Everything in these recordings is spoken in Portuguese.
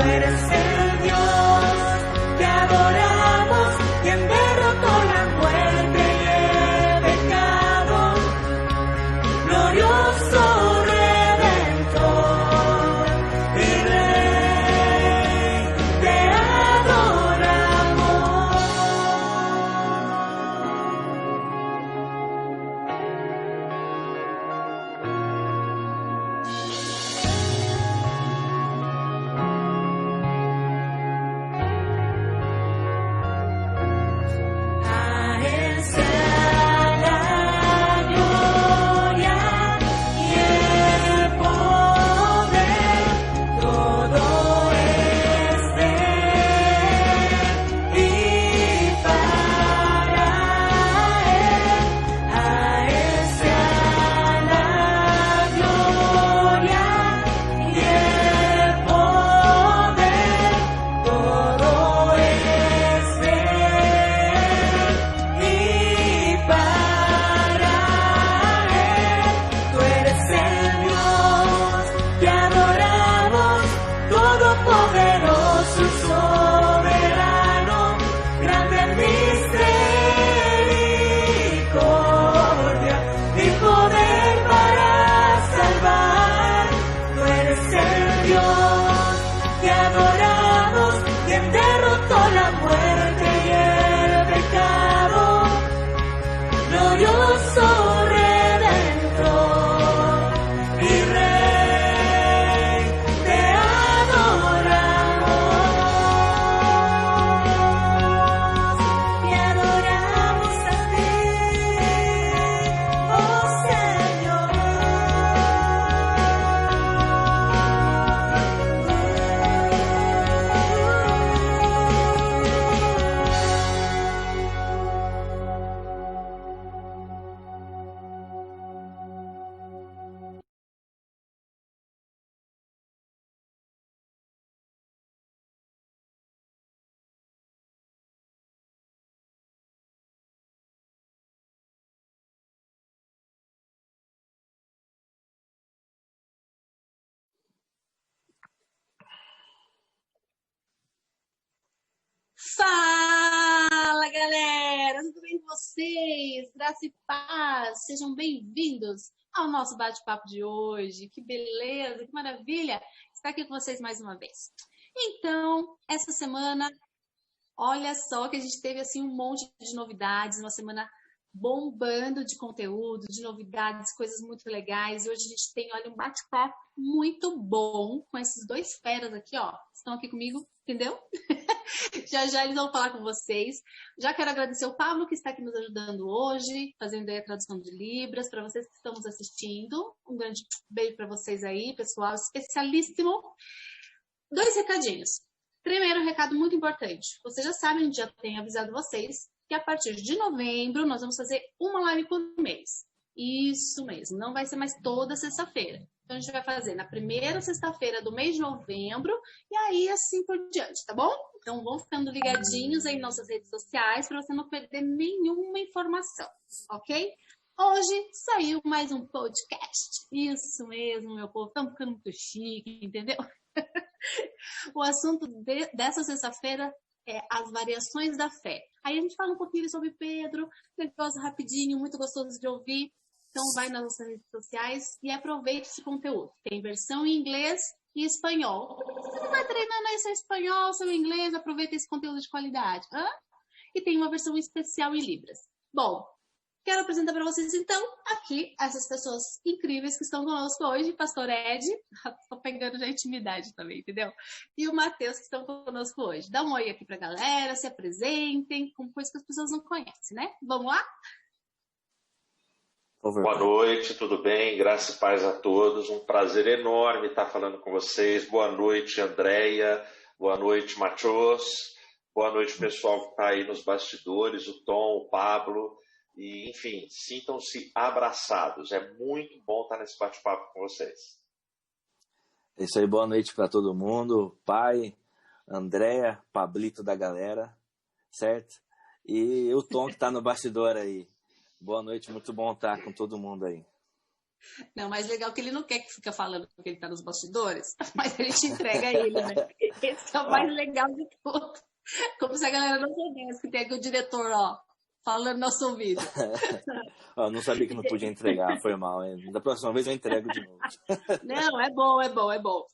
eres el Dios que adoramos, quien derrotó la muerte y el pecado, glorioso Redentor y Rey, te adoramos. A Él sea la gloria y el poder, todo es de Él y para Él. A Él sea la gloria y el poder, todo es de Él y para Él. Tú eres el Dios que adoramos, todopoderoso y soberano, grande en misericordia y poder para salvar. Tú eres el Dios que adoramos, quien derrotó la muerte y el pecado, glorioso Redentor y Rey, te adoramos y adoramos a ti, oh Señor. Fala, galera! Tudo bem com vocês? Graça e paz! Sejam bem-vindos ao nosso bate-papo de hoje. Que beleza, que maravilha estar aqui com vocês mais uma vez. Então, essa semana, olha só que a gente teve assim um monte de novidades, uma semana bombando de conteúdo, de novidades, coisas muito legais. E hoje a gente tem, olha, um bate-papo muito bom com esses dois feras aqui, ó. Estão aqui comigo, entendeu? Já já eles vão falar com vocês. Já quero agradecer o Pablo, que está aqui nos ajudando hoje, fazendo aí a tradução de Libras, para vocês que estão nos assistindo. Um grande beijo para vocês aí, pessoal especialíssimo. 2 recadinhos. Primeiro, recado muito importante. Vocês já sabem, a gente já tem avisado vocês, que a partir de novembro nós vamos fazer uma live por mês. Isso mesmo, não vai ser mais toda sexta-feira. Então a gente vai fazer na primeira sexta-feira do mês de novembro e aí assim por diante, tá bom? Então vão ficando ligadinhos aí nas nossas redes sociais para você não perder nenhuma informação, ok? Hoje saiu mais um podcast. Isso mesmo, meu povo, estamos ficando muito chique, entendeu? O assunto dessa sexta-feira é as variações da fé. Aí a gente fala um pouquinho sobre Pedro, negócio rapidinho, muito gostoso de ouvir. Então vai nas nossas redes sociais e aproveite esse conteúdo. Tem versão em inglês e espanhol. Se você não está treinando aí seu espanhol, seu inglês, aproveita esse conteúdo de qualidade. E tem uma versão especial em Libras. Bom, quero apresentar para vocês, então, aqui, essas pessoas incríveis que estão conosco hoje. Pastor Ed, estou pegando já intimidade também, entendeu? E o Matheus, que estão conosco hoje. Dá um oi aqui para a galera, se apresentem, com coisas que as pessoas não conhecem, né? Vamos lá? Boa noite, tudo bem? Graça e paz a todos. Um prazer enorme estar falando com vocês. Boa noite, Andréia. Boa noite, Matheus. Boa noite, pessoal que está aí nos bastidores, o Tom, o Pablo. E, enfim, sintam-se abraçados. É muito bom estar nesse bate-papo com vocês. É isso aí, boa noite para todo mundo. Pai, Andréia, Pablito da galera, certo? E o Tom que está no bastidor aí. Boa noite, muito bom estar com todo mundo aí. Não, mas legal que ele não quer que fica falando que ele tá nos bastidores, mas a gente entrega ele, né? Esse é o mais legal de tudo. Como se a galera não soubesse que tem aqui o diretor, ó, falando no nosso ouvido. Eu não sabia que não podia entregar, foi mal. Hein? Da próxima vez eu entrego de novo. Não, é bom, é bom, é bom.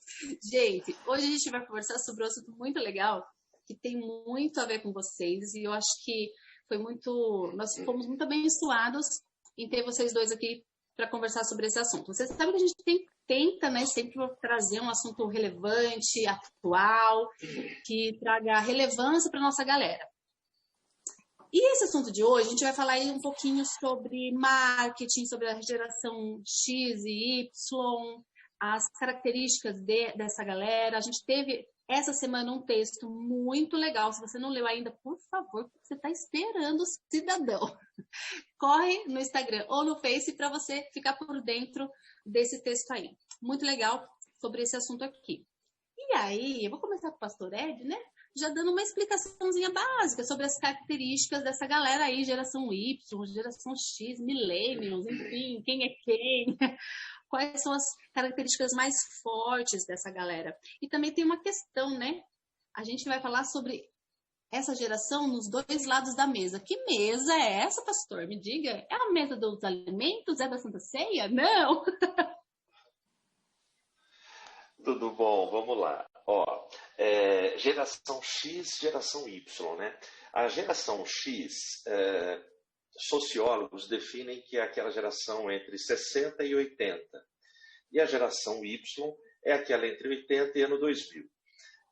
Gente, hoje a gente vai conversar sobre um assunto muito legal, que tem muito a ver com vocês, e eu acho que nós fomos muito abençoados em ter vocês dois aqui para conversar sobre esse assunto. Vocês sabem que a gente tenta, né, sempre trazer um assunto relevante, atual, que traga relevância para nossa galera. E esse assunto de hoje, a gente vai falar aí um pouquinho sobre marketing, sobre a geração X e Y, as características dessa galera. A gente teve essa semana um texto muito legal. Se você não leu ainda, por favor, você está esperando, cidadão. Corre no Instagram ou no Face para você ficar por dentro desse texto aí. Muito legal sobre esse assunto aqui. E aí, eu vou começar com o Pastor Ed, né? Já dando uma explicaçãozinha básica sobre as características dessa galera aí, geração Y, geração X, millennials, enfim, quem é quem, quais são as características mais fortes dessa galera. E também tem uma questão, né? A gente vai falar sobre essa geração nos dois lados da mesa. Que mesa é essa, pastor? Me diga. É a mesa dos alimentos? É da Santa Ceia? Não! Tudo bom, vamos lá. Ó, geração X, geração Y, né? A geração X, sociólogos definem que é aquela geração entre 60 e 80. E a geração Y é aquela entre 80 e ano 2000.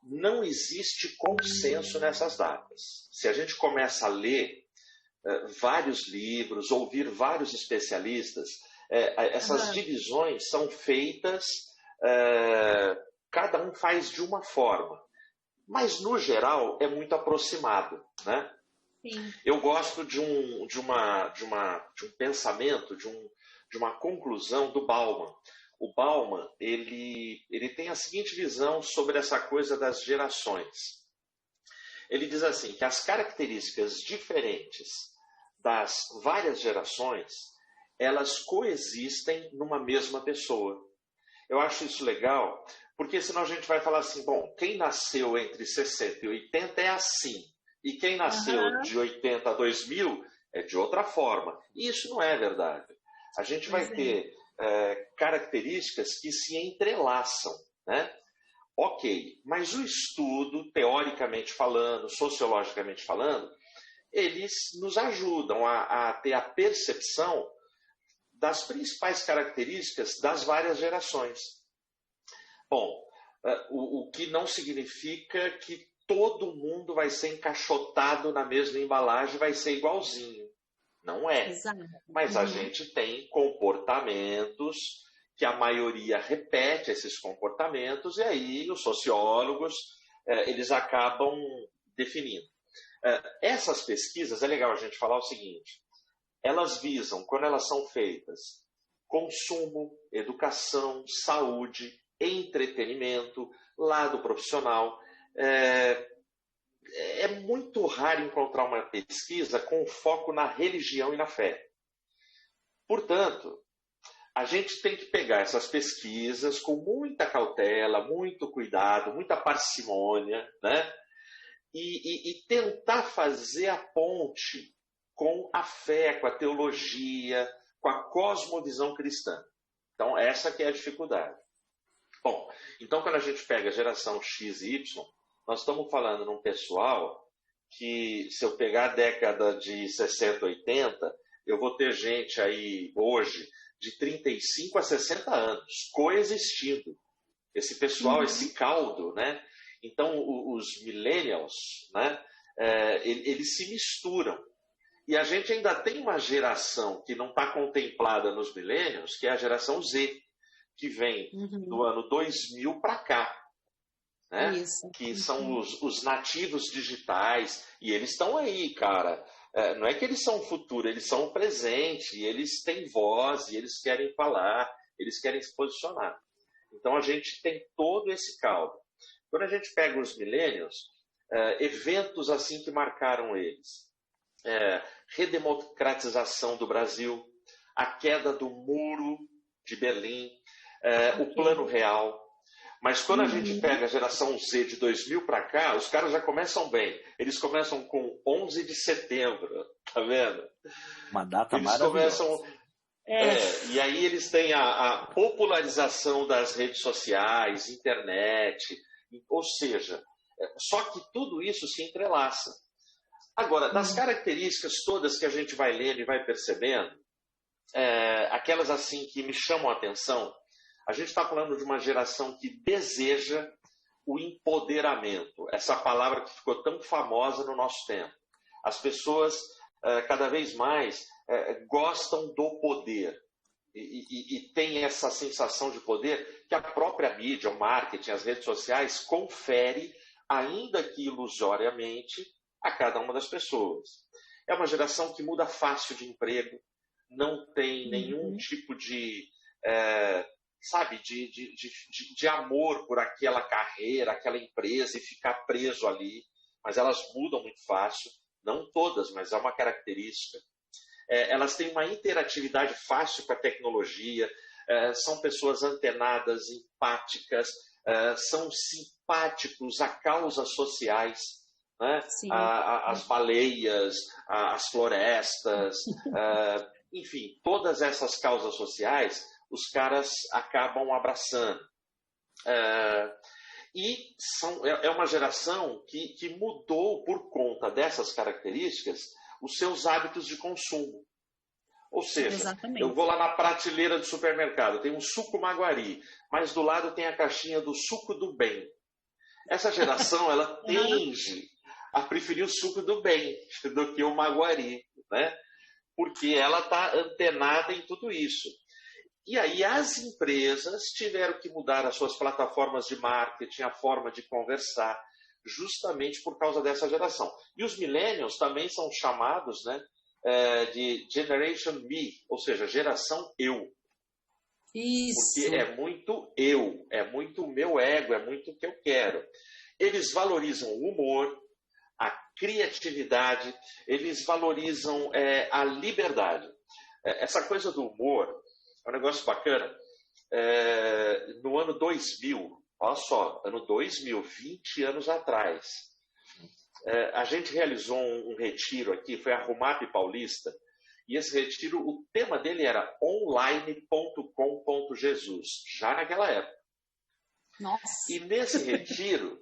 Não existe consenso nessas datas. Se a gente começa a ler vários livros, ouvir vários especialistas, essas divisões são feitas, cada um faz de uma forma. Mas, no geral, é muito aproximado, né? Sim. Eu gosto de um pensamento, de uma conclusão do Bauman. O Bauman, ele tem a seguinte visão sobre essa coisa das gerações. Ele diz assim, que as características diferentes das várias gerações, elas coexistem numa mesma pessoa. Eu acho isso legal, porque senão a gente vai falar assim, bom, quem nasceu entre 60 e 80 é assim, e quem nasceu de 80 a 2000 é de outra forma. E isso não é verdade. A gente vai ter características que se entrelaçam, né? Ok, mas o estudo, teoricamente falando, sociologicamente falando, eles nos ajudam a ter a percepção das principais características das várias gerações. Bom, o que não significa que todo mundo vai ser encaixotado na mesma embalagem, vai ser igualzinho. Não é. Exato. Mas a gente tem comportamentos que a maioria repete esses comportamentos e aí os sociólogos eles acabam definindo. Essas pesquisas, é legal a gente falar o seguinte, elas visam, quando elas são feitas, consumo, educação, saúde, entretenimento, lado profissional. É muito raro encontrar uma pesquisa com foco na religião e na fé. Portanto, a gente tem que pegar essas pesquisas com muita cautela, muito cuidado, muita parcimônia, né? E tentar fazer a ponte com a fé, com a teologia, com a cosmovisão cristã. Então, essa que é a dificuldade. Bom, então quando a gente pega a geração X e Y, nós estamos falando num pessoal que, se eu pegar a década de 60, 80, eu vou ter gente aí hoje de 35 a 60 anos coexistindo. Esse pessoal, esse caldo, né? Então, os millennials, né? Eles se misturam. E a gente ainda tem uma geração que não está contemplada nos millennials, que é a geração Z, que vem do ano 2000 para cá. Né? Isso. Que são os nativos digitais, e eles estão aí, cara. Não é que eles são o futuro, eles são o presente, e eles têm voz, e eles querem falar, eles querem se posicionar. Então a gente tem todo esse caldo. Quando a gente pega os millennials, eventos assim que marcaram eles, redemocratização do Brasil, a queda do muro, de Berlim, o Plano Real. Mas quando a gente pega a geração Z de 2000 para cá, os caras já começam bem. Eles começam com 11 de setembro, tá vendo? Uma data Eles maravilhosa. começam... e aí eles têm a popularização das redes sociais, internet, ou seja, só que tudo isso se entrelaça. Agora, das características todas que a gente vai lendo e vai percebendo, aquelas assim que me chamam a atenção, a gente está falando de uma geração que deseja o empoderamento, essa palavra que ficou tão famosa no nosso tempo. As pessoas cada vez mais gostam do poder e têm essa sensação de poder que a própria mídia, o marketing, as redes sociais confere, ainda que ilusoriamente, a cada uma das pessoas. É uma geração que muda fácil de emprego, não tem nenhum tipo de amor por aquela carreira, aquela empresa e ficar preso ali, mas elas mudam muito fácil, não todas, mas é uma característica. Elas têm uma interatividade fácil com a tecnologia, são pessoas antenadas, empáticas, são simpáticos a causas sociais, né? As baleias, as florestas, enfim, todas essas causas sociais os caras acabam abraçando. É uma geração que mudou, por conta dessas características, os seus hábitos de consumo. Ou seja, Exatamente. Eu vou lá na prateleira do supermercado, tem um suco Maguari, mas do lado tem a caixinha do suco do bem. Essa geração, ela tende a preferir o suco do bem do que o Maguari, né? Porque ela está antenada em tudo isso. E aí as empresas tiveram que mudar as suas plataformas de marketing, a forma de conversar, justamente por causa dessa geração. E os millennials também são chamados, né, de Generation Me, ou seja, geração eu. Isso. Porque é muito eu, é muito o meu ego, é muito o que eu quero. Eles valorizam o humor, a criatividade, eles valorizam a liberdade. Essa coisa do humor é um negócio bacana. No ano 2000, olha só, ano 2000, 20 anos atrás, a gente realizou um retiro aqui, foi a Rumap Paulista, e esse retiro, o tema dele era online.com.jesus, já naquela época. Nossa. E nesse retiro,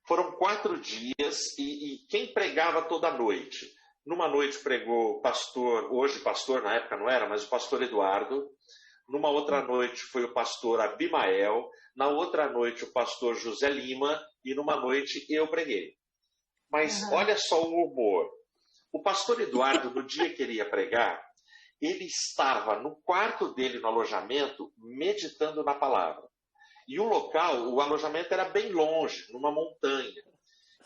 foram 4 dias, e quem pregava toda noite? Numa noite pregou o pastor, hoje pastor, na época não era, mas o pastor Eduardo. Numa outra noite foi o pastor Abimael. Na outra noite o pastor José Lima. E numa noite eu preguei. Mas olha só o humor. O pastor Eduardo, no dia que ele ia pregar, ele estava no quarto dele no alojamento, meditando na palavra. E o local, o alojamento era bem longe, numa montanha.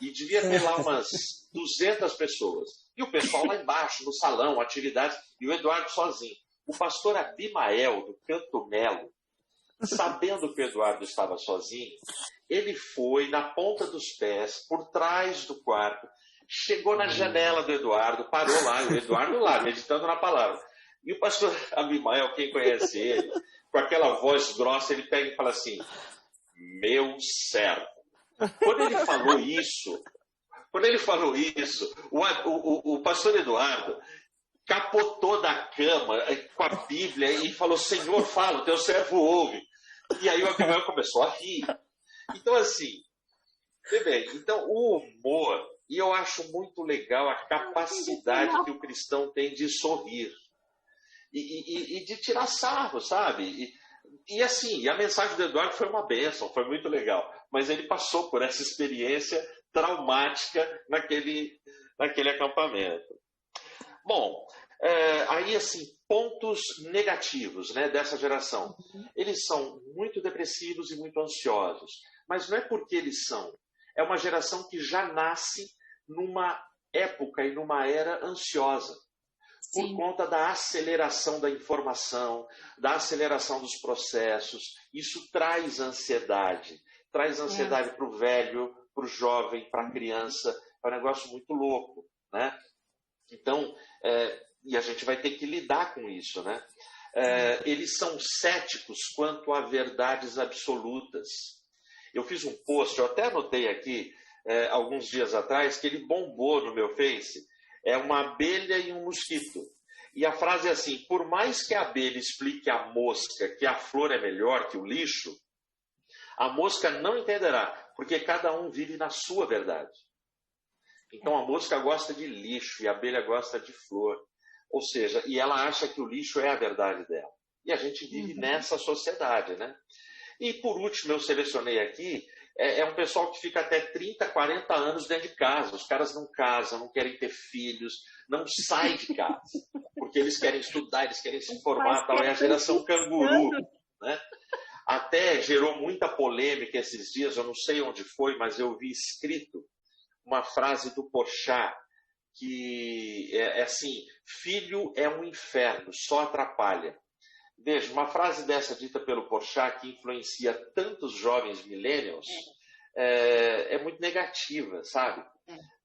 E devia ter lá umas 200 pessoas. E o pessoal lá embaixo, no salão, atividades, e o Eduardo sozinho. O pastor Abimael, do Canto Melo, sabendo que o Eduardo estava sozinho, ele foi na ponta dos pés, por trás do quarto, chegou na janela do Eduardo, parou lá, e o Eduardo lá, meditando na palavra. E o pastor Abimael, quem conhece ele, com aquela voz grossa, ele pega e fala assim, meu servo. Quando ele falou isso, o pastor Eduardo capotou da cama com a Bíblia e falou, Senhor, fala, o teu servo ouve. E aí o Abimael começou a rir. Então, assim, vê bem, então o humor, e eu acho muito legal a capacidade que o cristão tem de sorrir e de tirar sarro, sabe? E assim, a mensagem do Eduardo foi uma bênção, foi muito legal. Mas ele passou por essa experiência traumática naquele acampamento. Bom, aí assim, pontos negativos, né, dessa geração. Eles são muito depressivos e muito ansiosos. Mas não é porque eles são. É uma geração que já nasce numa época e numa era ansiosa. Por conta da aceleração da informação, da aceleração dos processos. Isso traz ansiedade. Traz ansiedade para o velho, para o jovem, para a criança. É um negócio muito louco, né? Então, e a gente vai ter que lidar com isso, né? eles são céticos quanto a verdades absolutas. Eu fiz um post, eu até anotei aqui, alguns dias atrás, que ele bombou no meu Face, é uma abelha e um mosquito. E a frase é assim: por mais que a abelha explique à mosca que a flor é melhor que o lixo, a mosca não entenderá, porque cada um vive na sua verdade. Então a mosca gosta de lixo e a abelha gosta de flor. Ou seja, e ela acha que o lixo é a verdade dela. E a gente vive nessa sociedade, né? E por último, eu selecionei aqui, um pessoal que fica até 30, 40 anos dentro de casa. Os caras não casam, não querem ter filhos, não saem de casa. Porque eles querem estudar, eles querem se formar, tal. É a geração canguru, né? Até gerou muita polêmica esses dias, eu não sei onde foi, mas eu vi escrito uma frase do Porchat, que é assim: filho é um inferno, só atrapalha. Veja, uma frase dessa dita pelo Porchat, que influencia tantos jovens millennials, é muito negativa, sabe?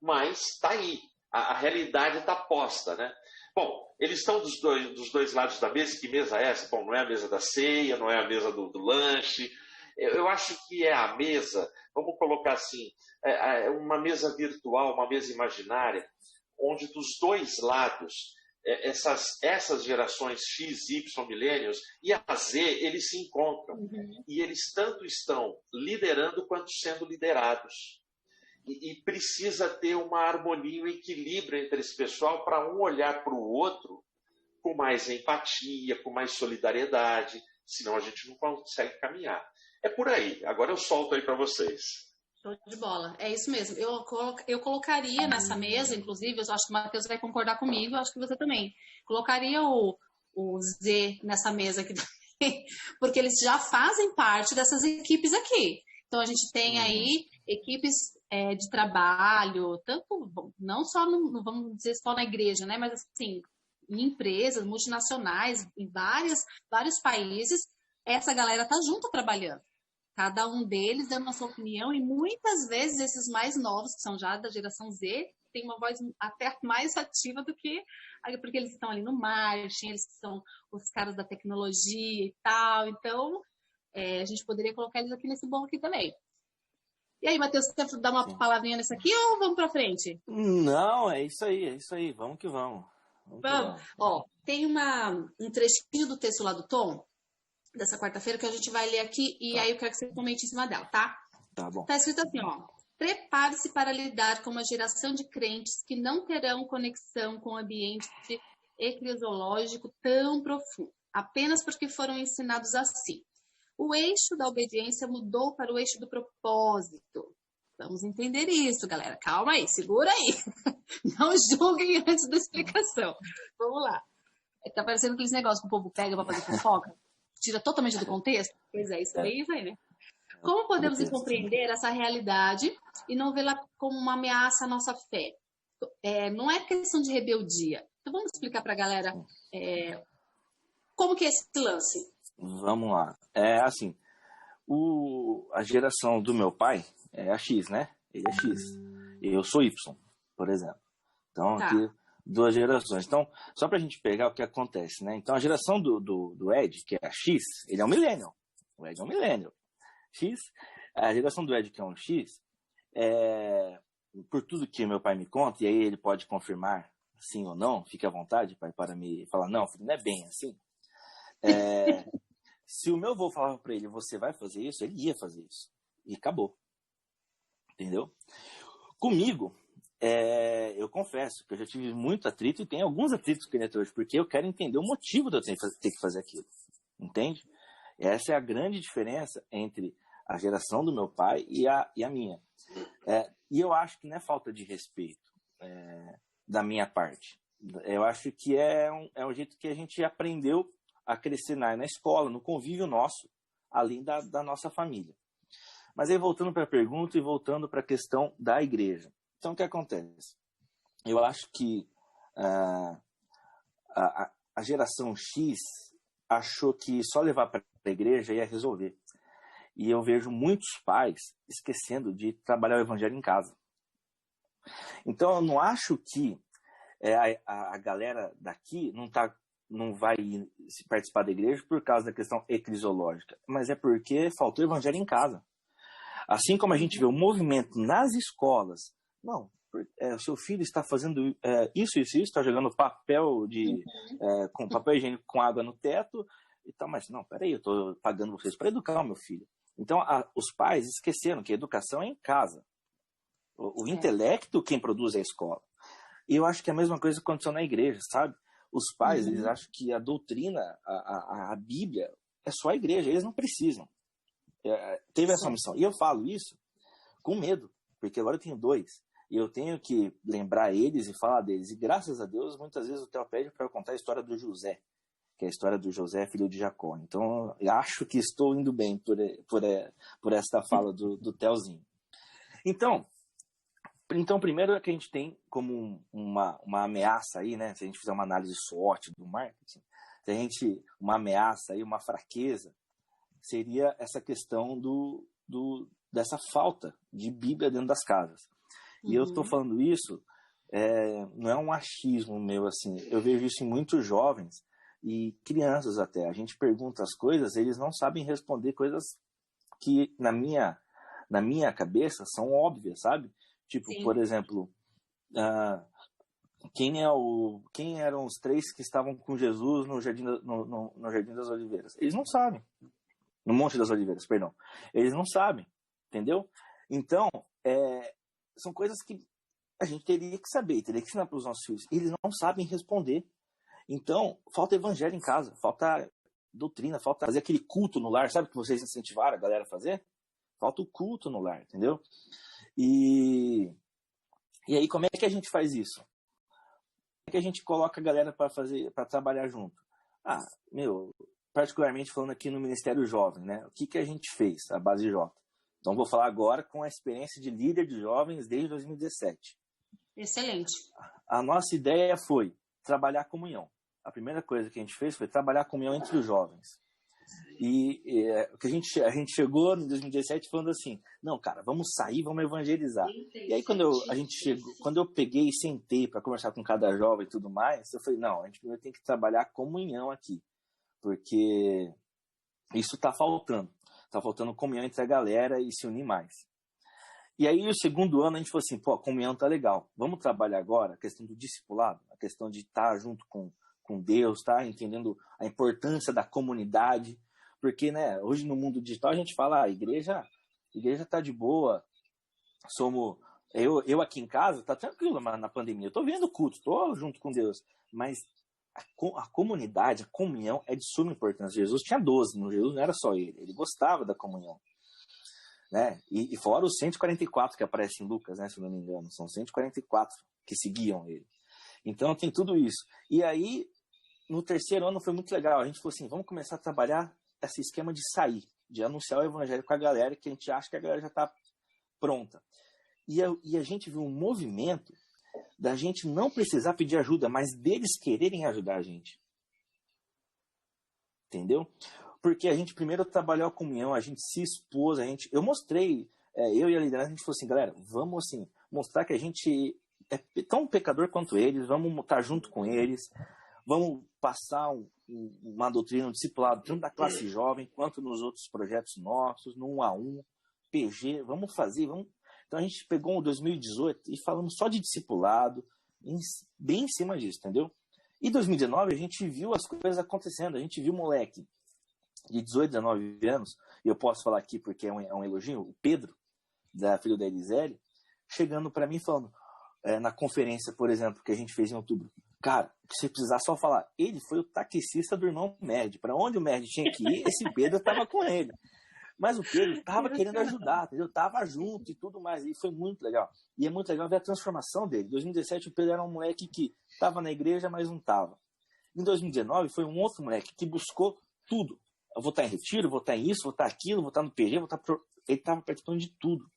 Mas está aí, a realidade está posta, né? Bom, eles estão dos dois lados da mesa. Que mesa é essa? Bom, não é a mesa da ceia, não é a mesa do lanche. Eu acho que é a mesa, vamos colocar assim, uma mesa virtual, uma mesa imaginária, onde dos dois lados, essas gerações X, Y, milênios e a Z, eles se encontram. E eles tanto estão liderando quanto sendo liderados. E precisa ter uma harmonia, um equilíbrio entre esse pessoal para um olhar para o outro com mais empatia, com mais solidariedade, senão a gente não consegue caminhar. É por aí. Agora eu solto aí para vocês. Show de bola. É isso mesmo. Eu colocaria nessa mesa, inclusive, eu acho que o Matheus vai concordar comigo, eu acho que você também. Colocaria o Z nessa mesa aqui também, porque eles já fazem parte dessas equipes aqui. Então a gente tem aí equipes de trabalho, tanto, não só, vamos dizer, só na igreja, né? Mas assim, em empresas multinacionais, em vários países, essa galera tá junto trabalhando. Cada um deles dando a sua opinião, e muitas vezes esses mais novos, que são já da geração Z, têm uma voz até mais ativa do que... Porque eles estão ali no marketing, eles são os caras da tecnologia e tal. Então, a gente poderia colocar eles aqui nesse bolo aqui também. E aí, Matheus, você quer dar uma palavrinha nessa aqui ou vamos pra frente? Não, é isso aí. Vamos que vamos. Vamos. Ó, tem um trechinho do texto lá do Tom, dessa quarta-feira, que a gente vai ler aqui, e aí eu quero que você comente em cima dela, tá? Tá bom. Tá escrito assim, ó: prepare-se para lidar com uma geração de crentes que não terão conexão com o ambiente eclesiológico tão profundo, apenas porque foram ensinados assim. O eixo da obediência mudou para o eixo do propósito. Vamos entender isso, galera. Calma aí, segura aí. Não julguem antes da explicação. Vamos lá. Tá parecendo aqueles negócios que o povo pega para fazer fofoca? Tira totalmente do contexto? Pois é, isso aí, né? Como podemos compreender essa realidade e não vê-la como uma ameaça à nossa fé? Não é questão de rebeldia. Então vamos explicar para a galera como que é esse lance. Vamos lá. Assim, a geração do meu pai é a X, né? Ele é X. Eu sou Y, por exemplo. Então, aqui, duas gerações. Então, só pra gente pegar o que acontece, né? Então, a geração do Ed, que é a X, ele é um millennial. O Ed é um millennial. X, a geração do Ed, que é um X, por tudo que meu pai me conta, e aí ele pode confirmar sim ou não, fique à vontade, pai, para me falar, não, filho, não é bem assim. Se o meu avô falava para ele, você vai fazer isso, ele ia fazer isso. E acabou. Entendeu? Comigo, eu confesso que eu já tive muito atrito e tenho alguns atritos com ele até hoje, porque eu quero entender o motivo de eu ter que fazer aquilo. Entende? Essa é a grande diferença entre a geração do meu pai e a minha. E eu acho que não é falta de respeito da minha parte. Eu acho que é um jeito que a gente aprendeu a crescer na escola, no convívio nosso, além da nossa família. Mas aí, voltando para a pergunta e voltando para a questão da igreja. Então, o que acontece? Eu acho que a geração X achou que só levar para a igreja ia resolver. E eu vejo muitos pais esquecendo de trabalhar o evangelho em casa. Então, eu não acho que a galera daqui não não vai participar da igreja por causa da questão eclesiológica, mas é porque faltou evangelho em casa. Assim como a gente vê o movimento nas escolas, não, o seu filho está fazendo isso, está jogando papel com papel higiênico com água no teto, e tal, mas não, peraí, eu estou pagando vocês para educar o meu filho. Então, os pais esqueceram que a educação é em casa. O intelecto, quem produz é a escola. E eu acho que a mesma coisa aconteceu na igreja, sabe? Os pais, eles acham que a doutrina, a Bíblia, é só a igreja, eles não precisam. Teve essa missão. E eu falo isso com medo, porque agora eu tenho 2. E eu tenho que lembrar eles e falar deles. E graças a Deus, muitas vezes o Theo pede para eu contar a história do José, que é a história do José, filho de Jacó. Então, eu acho que estou indo bem por esta fala do Theozinho. Então, primeiro é que a gente tem como uma ameaça aí, né? Se a gente fizer uma análise SWOT do marketing, uma ameaça aí, uma fraqueza, seria essa questão dessa falta de Bíblia dentro das casas. E eu estou falando isso, não é um achismo meu, assim, eu vejo isso em muitos jovens e crianças até. A gente pergunta as coisas, eles não sabem responder coisas que na minha cabeça são óbvias, sabe? Tipo, sim. Por exemplo, quem eram os 3 que estavam com Jesus no Jardim das Oliveiras? Eles não sabem. No Monte das Oliveiras, perdão. Eles não sabem, entendeu? Então, são coisas que a gente teria que saber, teria que ensinar para os nossos filhos. Eles não sabem responder. Então, falta evangelho em casa, falta doutrina, falta fazer aquele culto no lar. Sabe o que vocês incentivaram a galera a fazer? Falta o culto no lar, entendeu? E aí, como é que a gente faz isso? Como é que a gente coloca a galera para trabalhar junto? Particularmente falando aqui no Ministério Jovem, né? O que a gente fez, a Base J? Então, vou falar agora com a experiência de líder de jovens desde 2017. Excelente. A nossa ideia foi trabalhar a comunhão. A primeira coisa que a gente fez foi trabalhar a comunhão entre os jovens. E que a gente chegou em 2017 falando assim, não, cara, vamos sair, vamos evangelizar. E aí quando eu peguei e sentei para conversar com cada jovem e tudo mais, eu falei, não, a gente primeiro tem que trabalhar a comunhão aqui, porque isso está faltando. Está faltando comunhão entre a galera e se unir mais. E aí, o segundo ano, a gente falou assim, a comunhão tá legal. Vamos trabalhar agora a questão do discipulado, a questão de estar junto com Deus, tá? Entendendo a importância da comunidade. Porque, né, hoje no mundo digital a gente fala, a igreja tá de boa. Eu aqui em casa, tá tranquilo na pandemia. Eu tô vendo o culto, tô junto com Deus. Mas a comunidade, a comunhão é de suma importância. Jesus tinha 12, Jesus não era só ele gostava da comunhão, né? E fora os 144 que aparecem em Lucas, né, se não me engano, são 144 que seguiam ele. Então tem tudo isso. E aí, no terceiro ano foi muito legal, a gente falou assim, vamos começar a trabalhar esse esquema de sair, de anunciar o evangelho com a galera, que a gente acha que a galera já está pronta. E a gente viu um movimento da gente não precisar pedir ajuda, mas deles quererem ajudar a gente. Entendeu? Porque a gente primeiro trabalhou a comunhão, a gente se expôs, eu mostrei, eu e a liderança, a gente falou assim, galera, vamos assim, mostrar que a gente é tão pecador quanto eles, vamos estar junto com eles, vamos passar uma doutrina, um discipulado, tanto da classe jovem, quanto nos outros projetos nossos, no 1 a 1, PG, vamos fazer, Então a gente pegou o 2018 e falamos só de discipulado, bem em cima disso, entendeu? E 2019 a gente viu as coisas acontecendo, a gente viu moleque de 18, 19 anos, e eu posso falar aqui porque é um elogio, o Pedro, filho da Elisele, chegando para mim falando, na conferência, por exemplo, que a gente fez em outubro, cara, se precisar só falar, ele foi o taxista do irmão Med, para onde o Med tinha que ir, esse Pedro estava com ele. Mas o Pedro estava querendo ajudar, entendeu? Estava junto e tudo mais, e foi muito legal. E é muito legal ver a transformação dele. Em 2017, o Pedro era um moleque que estava na igreja, mas não estava. Em 2019, foi um outro moleque que buscou tudo. Eu vou estar em retiro, vou estar em isso, vou estar aquilo, vou estar no PG, ele estava participando de tudo.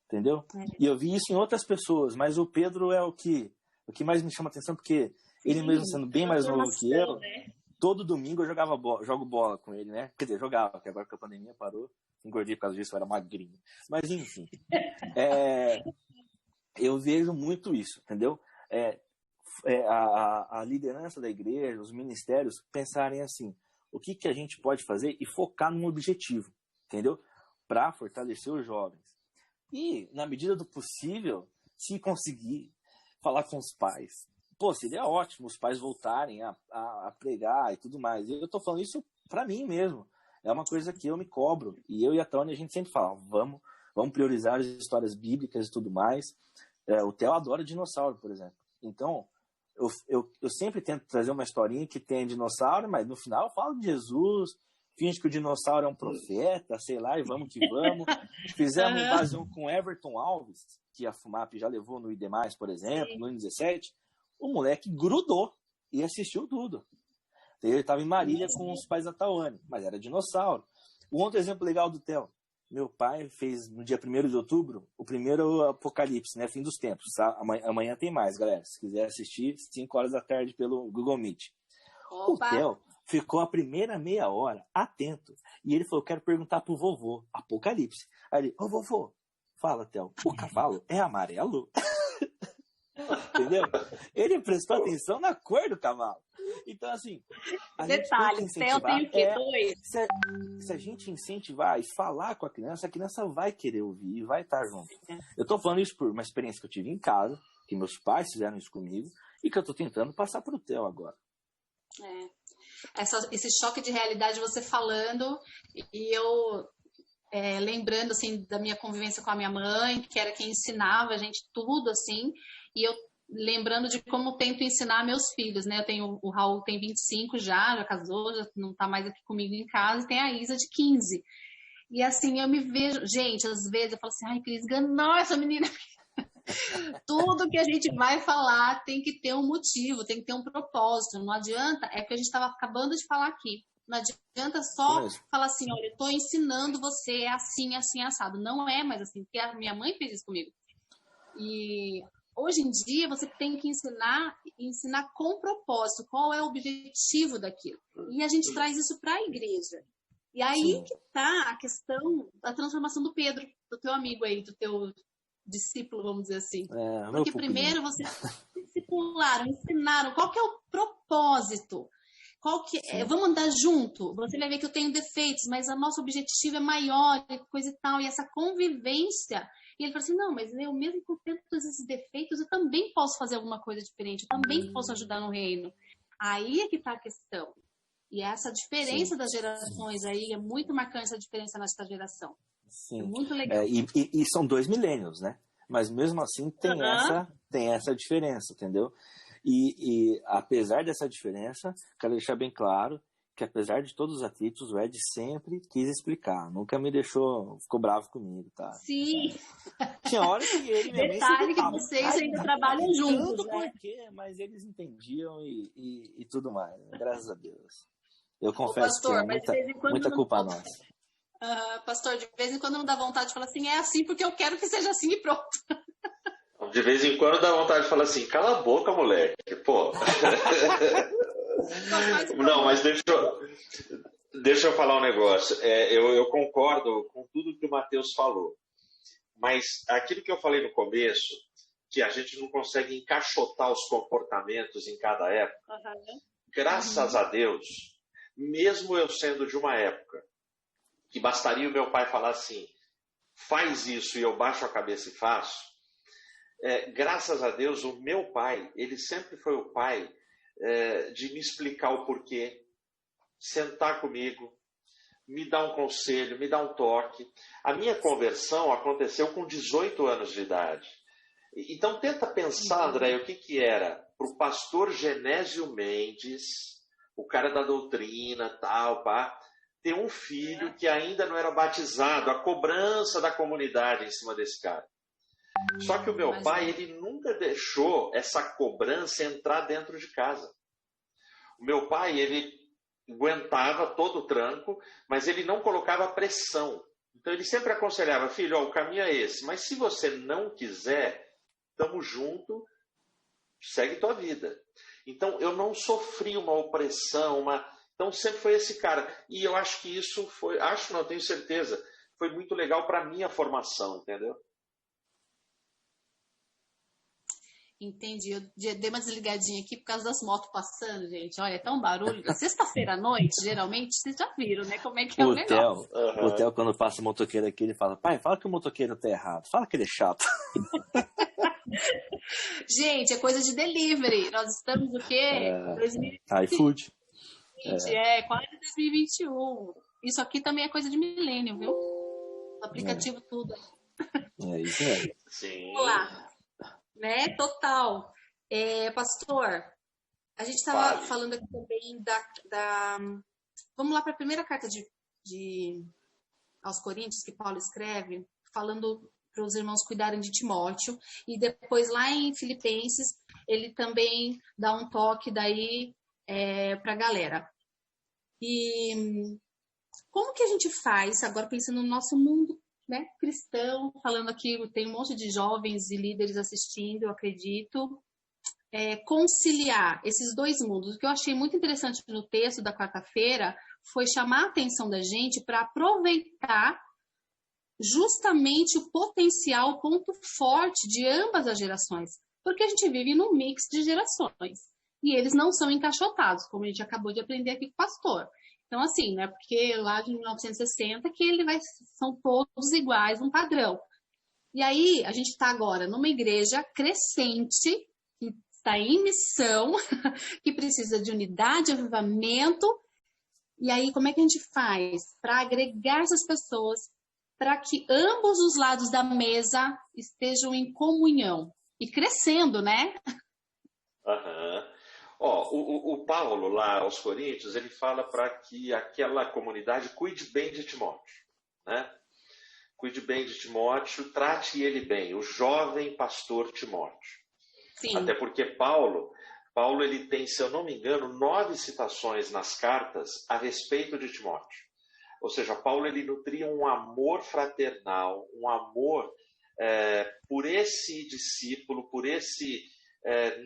Entendeu? E eu vi isso em outras pessoas, mas o Pedro é o que mais me chama atenção, porque ele mesmo sendo bem mais novo que eu, né? Todo domingo eu jogo bola com ele, né? Quer dizer, jogava, porque agora que a pandemia parou, engordei por causa disso, eu era magrinho. Mas enfim, eu vejo muito isso, entendeu? a liderança da igreja, os ministérios, pensarem assim, o que a gente pode fazer e focar num objetivo, entendeu? Para fortalecer os jovens. E, na medida do possível, se conseguir falar com os pais. Pô, seria ótimo os pais voltarem a pregar e tudo mais. E eu tô falando isso para mim mesmo. É uma coisa que eu me cobro. E eu e a Tânia, a gente sempre fala, vamos priorizar as histórias bíblicas e tudo mais. O Theo adora dinossauro, por exemplo. Então, eu sempre tento trazer uma historinha que tem dinossauro, mas no final eu falo de Jesus, finge que o dinossauro é um profeta, sei lá, e vamos que vamos. Fizemos invasão com Everton Alves, que a FUMAP já levou no ID+, por exemplo, no N17. O moleque grudou e assistiu tudo. Ele estava em Marília com os pais da Tawane, mas era dinossauro. Um outro exemplo legal do Theo. Meu pai fez, no dia 1º de outubro, o primeiro Apocalipse, né? Fim dos tempos. Tá? Amanhã tem mais, galera. Se quiser assistir, 5 horas da tarde pelo Google Meet. Opa. O Theo ficou a primeira meia hora atento. E ele falou, quero perguntar pro vovô, Apocalipse. Aí ele, ô vovô, fala, Theo, o cavalo é amarelo? Entendeu? Ele prestou atenção na cor do cavalo. Então, assim, detalhe, Theo tem o quê? 2? Se a gente incentivar e falar com a criança vai querer ouvir e vai estar junto. Eu tô falando isso por uma experiência que eu tive em casa, que meus pais fizeram isso comigo, e que eu tô tentando passar pro Theo agora. Esse choque de realidade você falando, e eu lembrando, assim, da minha convivência com a minha mãe, que era quem ensinava a gente tudo, assim, e eu lembrando de como tento ensinar meus filhos, né? O Raul tem 25 já casou, já não tá mais aqui comigo em casa, e tem a Isa de 15. E assim, eu me vejo, gente, às vezes eu falo assim, ai, Cris, enganou essa menina. Tudo que a gente vai falar tem que ter um motivo, tem que ter um propósito. Não adianta, é o que a gente estava acabando de falar aqui. Não adianta só falar assim, olha, eu estou ensinando você assim, assim, assado. Não é mais assim, porque a minha mãe fez isso comigo. E hoje em dia você tem que ensinar com propósito, qual é o objetivo daquilo. E a gente traz isso para a igreja. E aí que está a questão da transformação do Pedro, do teu amigo aí, do teu discípulo, vamos dizer assim. Porque primeiro vocês discipularam, ensinaram qual que é o propósito. Vamos andar junto. Você vai ver que eu tenho defeitos, mas o nosso objetivo é maior, coisa e tal. E essa convivência. E ele falou assim, não, mas eu mesmo com todos esses defeitos, eu também posso fazer alguma coisa diferente. Eu também posso ajudar no reino. Aí é que está a questão. E essa diferença das gerações aí é muito marcante, essa diferença nesta geração. Sim. É muito legal. E são 2 milênios, né? Mas mesmo assim tem essa diferença, entendeu? E apesar dessa diferença, quero deixar bem claro que apesar de todos os atritos, o Ed sempre quis explicar. Nunca me ficou bravo comigo, tá? Sim. Tinha hora que ele me detalhe que vocês ainda trabalham juntos, né? Mas eles entendiam e tudo mais. Graças a Deus. Eu confesso pastor, que é muita culpa nossa. Pastor, de vez em quando não dá vontade de falar assim, é assim porque eu quero que seja assim e pronto. De vez em quando dá vontade de falar assim, cala a boca, moleque, pô. Não, mas deixa eu falar um negócio. Eu concordo com tudo que o Matheus falou. Mas aquilo que eu falei no começo, que a gente não consegue encaixotar os comportamentos em cada época, graças a Deus, mesmo eu sendo de uma época que bastaria o meu pai falar assim, faz isso e eu baixo a cabeça e faço, graças a Deus, o meu pai, ele sempre foi o pai de me explicar o porquê, sentar comigo, me dar um conselho, me dar um toque. A minha conversão aconteceu com 18 anos de idade. Então tenta pensar, André, o que era para o pastor Genésio Mendes, o cara da doutrina, tal, pá, ter um filho que ainda não era batizado, a cobrança da comunidade em cima desse cara. Só que o meu pai, ele nunca deixou essa cobrança entrar dentro de casa. O meu pai, ele aguentava todo o tranco, mas ele não colocava pressão. Então ele sempre aconselhava, filho, o caminho é esse, mas se você não quiser, estamos juntos, segue tua vida. Então eu não sofri uma opressão, então sempre foi esse cara. E eu acho que isso foi, tenho certeza, foi muito legal para a minha formação, entendeu? Entendi. Eu dei uma desligadinha aqui por causa das motos passando, gente. Olha, é tão barulho. Sexta-feira à noite, geralmente, vocês já viram, né? Como é que é o negócio. O Theo, quando passa o motoqueiro aqui, ele fala: pai, fala que o motoqueiro tá errado. Fala que ele é chato. Gente, é coisa de delivery. Nós estamos o quê? 2020. iFood. Quase 2021. Isso aqui também é coisa de milênio, viu? O aplicativo tudo. É isso mesmo. Sim. Vamos lá. Né? Total. Pastor, a gente estava falando aqui também da... Vamos lá para a primeira carta aos Coríntios, que Paulo escreve, falando para os irmãos cuidarem de Timóteo. E depois lá em Filipenses, ele também dá um toque daí para a galera. E como que a gente faz, agora pensando no nosso mundo, né, cristão, falando aqui, tem um monte de jovens e líderes assistindo, eu acredito, conciliar esses dois mundos. O que eu achei muito interessante no texto da quarta-feira foi chamar a atenção da gente para aproveitar justamente o potencial, o ponto forte de ambas as gerações, porque a gente vive num mix de gerações, e eles não são encaixotados, como a gente acabou de aprender aqui com o pastor. Então, assim, né? Porque lá de 1960 são todos iguais, um padrão. E aí, a gente está agora numa igreja crescente, que está em missão, que precisa de unidade, avivamento. E aí, como é que a gente faz para agregar essas pessoas, para que ambos os lados da mesa estejam em comunhão e crescendo, né? Aham. O Paulo, lá aos Coríntios, ele fala para que aquela comunidade cuide bem de Timóteo, né? Cuide bem de Timóteo, trate ele bem, o jovem pastor Timóteo. Sim. Até porque Paulo ele tem, se eu não me engano, 9 citações nas cartas a respeito de Timóteo. Ou seja, Paulo ele nutria um amor fraternal, um amor por esse discípulo, por esse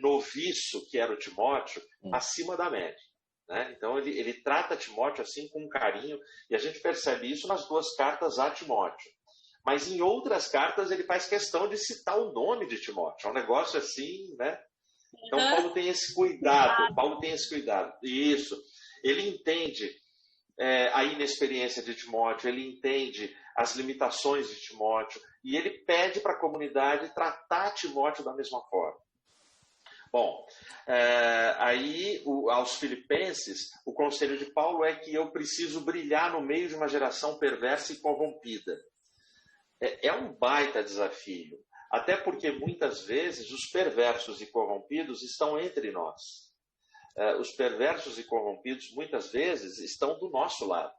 noviço que era o Timóteo, acima da média. Né? Então ele trata Timóteo assim com carinho, e a gente percebe isso nas 2 cartas a Timóteo. Mas em outras cartas ele faz questão de citar o nome de Timóteo. É um negócio assim, né? Então Paulo tem esse cuidado. Isso. Ele entende a inexperiência de Timóteo, ele entende as limitações de Timóteo, e ele pede para a comunidade tratar Timóteo da mesma forma. Bom, aí aos Filipenses, o conselho de Paulo é que eu preciso brilhar no meio de uma geração perversa e corrompida. É um baita desafio, até porque muitas vezes os perversos e corrompidos estão entre nós. Os perversos e corrompidos muitas vezes estão do nosso lado,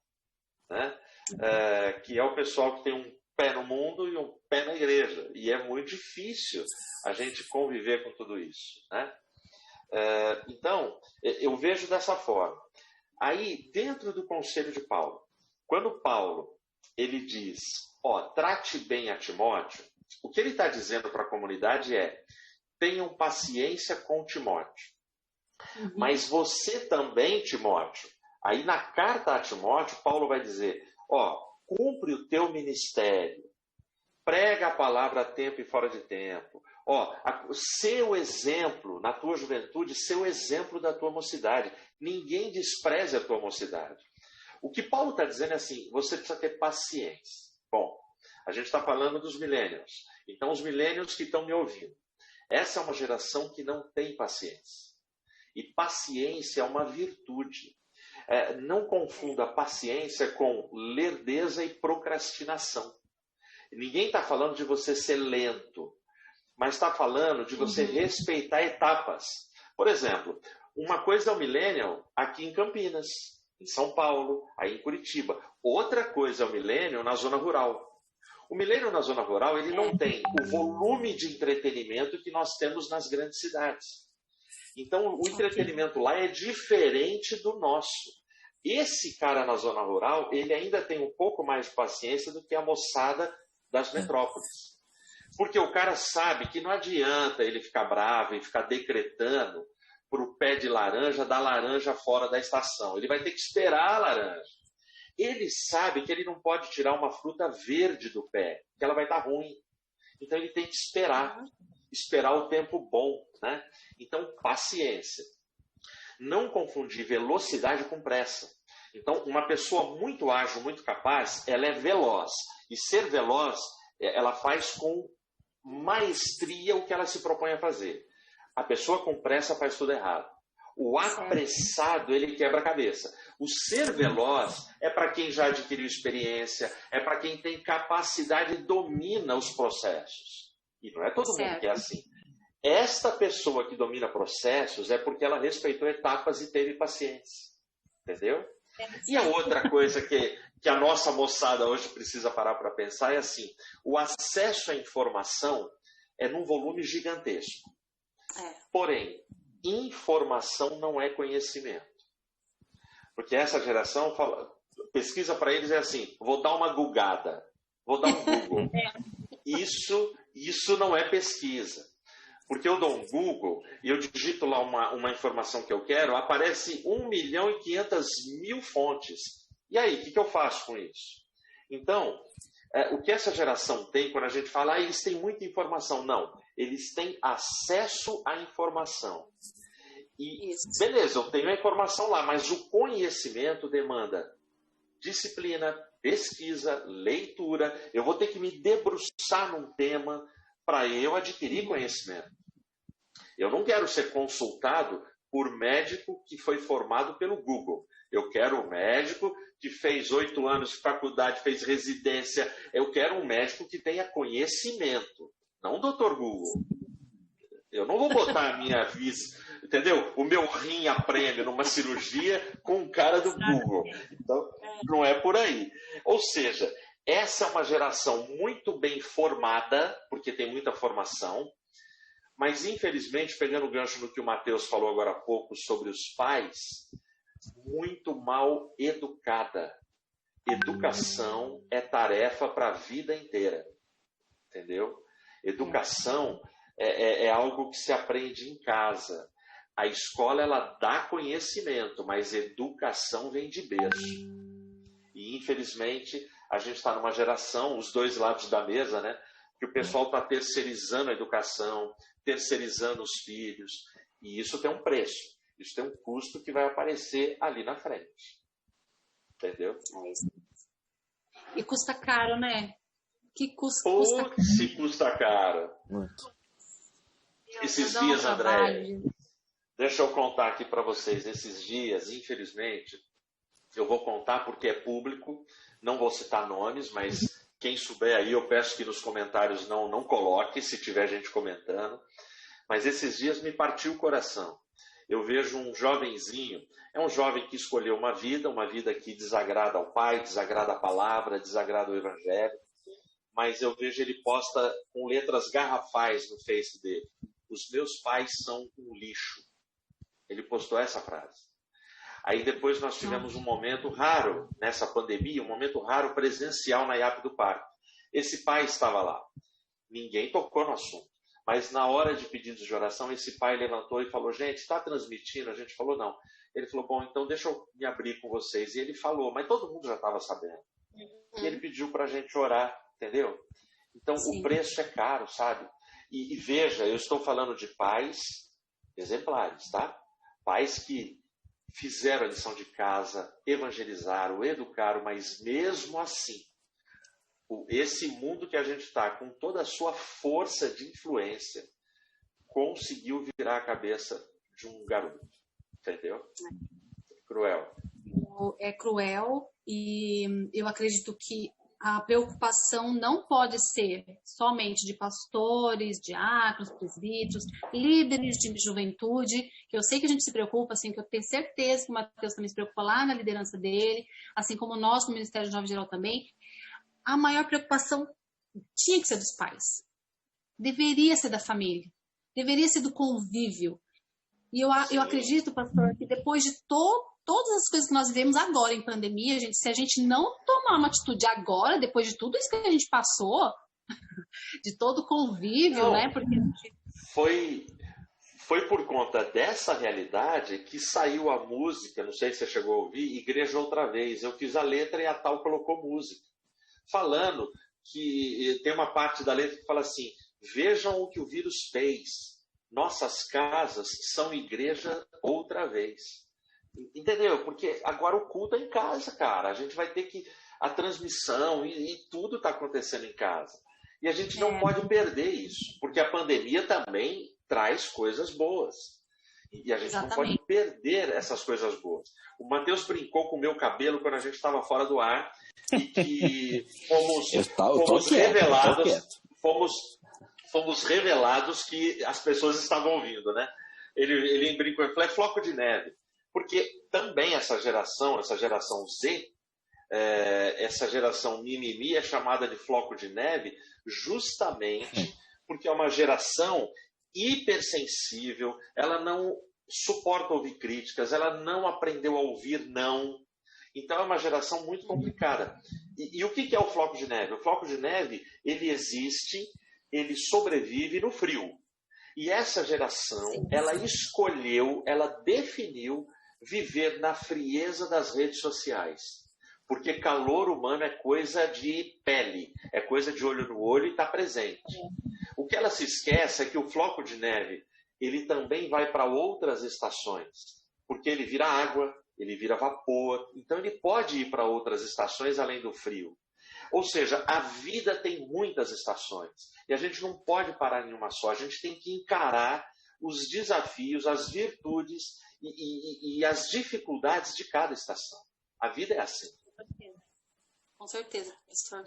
né? Que é o pessoal que tem um pé no mundo e um pé na igreja, e é muito difícil a gente conviver com tudo isso, né? Então, eu vejo dessa forma. Aí, dentro do conselho de Paulo, quando Paulo ele diz, trate bem a Timóteo, o que ele está dizendo para a comunidade é: tenham paciência com Timóteo. Mas você também, Timóteo, aí na carta a Timóteo, Paulo vai dizer, cumpre o teu ministério, prega a palavra a tempo e fora de tempo, seu exemplo na tua juventude, seu exemplo da tua mocidade. Ninguém despreze a tua mocidade. O que Paulo está dizendo é assim, você precisa ter paciência. Bom, a gente está falando dos millennials. Então, os millennials que estão me ouvindo, essa é uma geração que não tem paciência. E paciência é uma virtude. Não confunda paciência com lerdeza e procrastinação. Ninguém está falando de você ser lento, mas está falando de você respeitar etapas. Por exemplo, uma coisa é o millennial aqui em Campinas, em São Paulo, aí em Curitiba. Outra coisa é o millennial na zona rural. O millennial na zona rural ele não tem o volume de entretenimento que nós temos nas grandes cidades. Então, o entretenimento lá é diferente do nosso. Esse cara na zona rural, ele ainda tem um pouco mais de paciência do que a moçada das metrópoles. Porque o cara sabe que não adianta ele ficar bravo e ficar decretando para o pé de laranja dar laranja fora da estação. Ele vai ter que esperar a laranja. Ele sabe que ele não pode tirar uma fruta verde do pé, que ela vai estar ruim. Então, ele tem que esperar. esperar o tempo bom, né? Então, paciência. Não confundir velocidade com pressa. Então, uma pessoa muito ágil, muito capaz, ela é veloz. E ser veloz, ela faz com maestria o que ela se propõe a fazer. A pessoa com pressa faz tudo errado. O apressado, ele quebra a cabeça. O ser veloz é para quem já adquiriu experiência, é para quem tem capacidade e domina os processos. E não é todo mundo que é assim. Esta pessoa que domina processos é porque ela respeitou etapas e teve paciência. Entendeu? E a outra coisa que a nossa moçada hoje precisa parar para pensar é assim, o acesso à informação é num volume gigantesco. Porém, informação não é conhecimento. Porque essa geração pesquisa para eles é assim, vou dar uma googada, vou dar um Google. Isso não é pesquisa. Porque eu dou um Google e eu digito lá uma informação que eu quero, aparece 1.500.000 fontes. E aí, o que eu faço com isso? Então, o que essa geração tem, quando a gente fala, eles têm muita informação. Não, eles têm acesso à informação. E, beleza, eu tenho a informação lá, mas o conhecimento demanda disciplina, pesquisa, leitura. Eu vou ter que me debruçar num tema para eu adquirir conhecimento. Eu não quero ser consultado por médico que foi formado pelo Google. Eu quero um médico que fez 8 anos de faculdade, fez residência. Eu quero um médico que tenha conhecimento, não o Dr. Google. Eu não vou botar a minha entendeu? O meu rim a prêmio numa cirurgia com um cara do Google. Então, não é por aí. Ou seja, essa é uma geração muito bem formada, porque tem muita formação, mas infelizmente, pegando o gancho no que o Matheus falou agora há pouco sobre os pais, muito mal educada. Educação é tarefa para a vida inteira. Entendeu? Educação é algo que se aprende em casa. A escola, ela dá conhecimento, mas educação vem de berço. E, infelizmente, a gente está numa geração, os dois lados da mesa, né? Que o pessoal está terceirizando a educação, terceirizando os filhos. E isso tem um preço. Isso tem um custo que vai aparecer ali na frente. Entendeu? E custa caro, né? Que custa caro. Se custa caro. Muito. Esses dias, André, deixa eu contar aqui para vocês. Esses dias, infelizmente, eu vou contar porque é público. Não vou citar nomes, mas quem souber aí, eu peço que nos comentários não coloque, se tiver gente comentando. Mas esses dias me partiu o coração. Eu vejo um jovenzinho, é um jovem que escolheu uma vida que desagrada ao pai, desagrada a palavra, desagrada o evangelho. Mas eu vejo ele posta com letras garrafais no Face dele. Os meus pais são um lixo. Ele postou essa frase. Aí depois nós tivemos um momento raro, nessa pandemia, um momento raro presencial na IAP do Parque. Esse pai estava lá. Ninguém tocou no assunto. Mas na hora de pedidos de oração, esse pai levantou e falou, gente, está transmitindo? A gente falou, não. Ele falou, bom, então deixa eu me abrir com vocês. E ele falou, mas todo mundo já estava sabendo. E ele pediu para a gente orar, entendeu? Então, o preço é caro, sabe? E veja, eu estou falando de pais exemplares, tá? Pais que fizeram a lição de casa, evangelizaram, educaram, mas mesmo assim, esse mundo que a gente está, com toda a sua força de influência, conseguiu virar a cabeça de um garoto. Entendeu? Cruel. É cruel e eu acredito que a preocupação não pode ser somente de pastores, diáconos, presbíteros, líderes de juventude, que eu sei que a gente se preocupa, assim, que eu tenho certeza que o Matheus também se preocupa lá na liderança dele, assim como nós no Ministério de Jovem Geral também. A maior preocupação tinha que ser dos pais. Deveria ser da família. Deveria ser do convívio. E eu acredito, pastor, que depois de todas as coisas que nós vivemos agora em pandemia, gente, se a gente não tomar uma atitude agora, depois de tudo isso que a gente passou, de todo o convívio, não, né? Porque foi por conta dessa realidade que saiu a música, não sei se você chegou a ouvir, Igreja Outra Vez. Eu fiz a letra e a tal colocou música. Falando que tem uma parte da letra que fala assim, Vejam o que o vírus fez. Nossas casas são igreja outra vez. Entendeu? Porque agora o culto é em casa, cara. A gente vai ter que... A transmissão e tudo está acontecendo em casa. E a gente não pode perder isso, porque a pandemia também traz coisas boas. E a gente não pode perder essas coisas boas. O Matheus brincou com o meu cabelo quando a gente estava fora do ar e que fomos revelados que as pessoas estavam ouvindo, né? Ele brincou, ele falou, é floco de neve. Porque também essa geração Z, essa geração mimimi é chamada de floco de neve justamente porque é uma geração hipersensível, ela não suporta ouvir críticas, ela não aprendeu a ouvir não. Então é uma geração muito complicada. E o que é o floco de neve? O floco de neve, ele existe, ele sobrevive no frio. E essa geração, ela escolheu, ela definiu viver na frieza das redes sociais. Porque calor humano é coisa de pele, é coisa de olho no olho e está presente. O que ela se esquece é que o floco de neve, ele também vai para outras estações, porque ele vira água, ele vira vapor, então ele pode ir para outras estações além do frio. Ou seja, a vida tem muitas estações, e a gente não pode parar em uma só, a gente tem que encarar os desafios, as virtudes e as dificuldades de cada estação. A vida é assim. Com certeza, professor.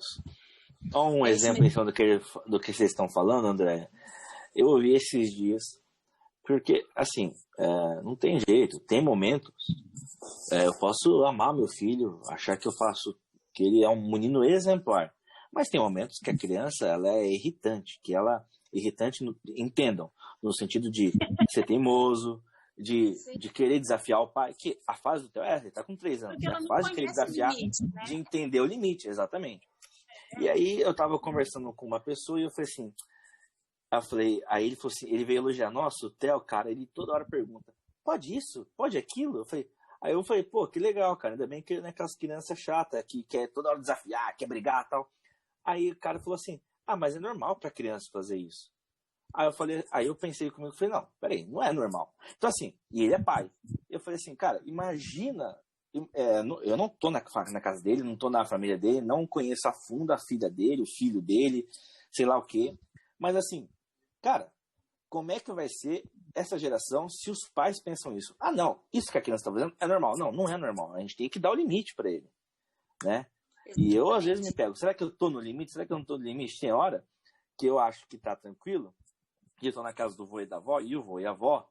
Só um exemplo então, do que vocês estão falando, André. Eu ouvi esses dias, porque, assim, não tem jeito, tem momentos. Eu posso amar meu filho, achar que que ele é um menino exemplar, mas tem momentos que a criança ela é irritante, entendam, no sentido de ser teimoso, de querer desafiar o pai, que a fase do Theo ele tá com 3 anos, a fase de querer desafiar, limite, né? De entender o limite, exatamente. E aí eu tava conversando com uma pessoa e eu falei assim, aí ele falou assim, ele veio elogiar, nossa, o Theo, cara, ele toda hora pergunta, pode isso? Pode aquilo? Aí eu falei, pô, que legal, cara, ainda bem que não é aquelas crianças chatas que quer toda hora desafiar, quer brigar e tal. Aí o cara falou assim, mas é normal pra criança fazer isso. Aí eu pensei comigo, não, peraí, não é normal. Então assim, e ele é pai. Eu falei assim, cara, imagina, eu não tô na casa dele, não tô na família dele, não conheço a fundo a filha dele, o filho dele, sei lá o quê. Mas assim, cara, como é que vai ser essa geração se os pais pensam isso? Não, isso que a criança tá fazendo é normal. Não, não é normal. A gente tem que dar o limite para ele, né? E eu às vezes me pego, será que eu tô no limite? Será que eu não tô no limite? Tem hora que eu acho que tá tranquilo, que eu tô na casa do vô e da avó, e o vô e a avó,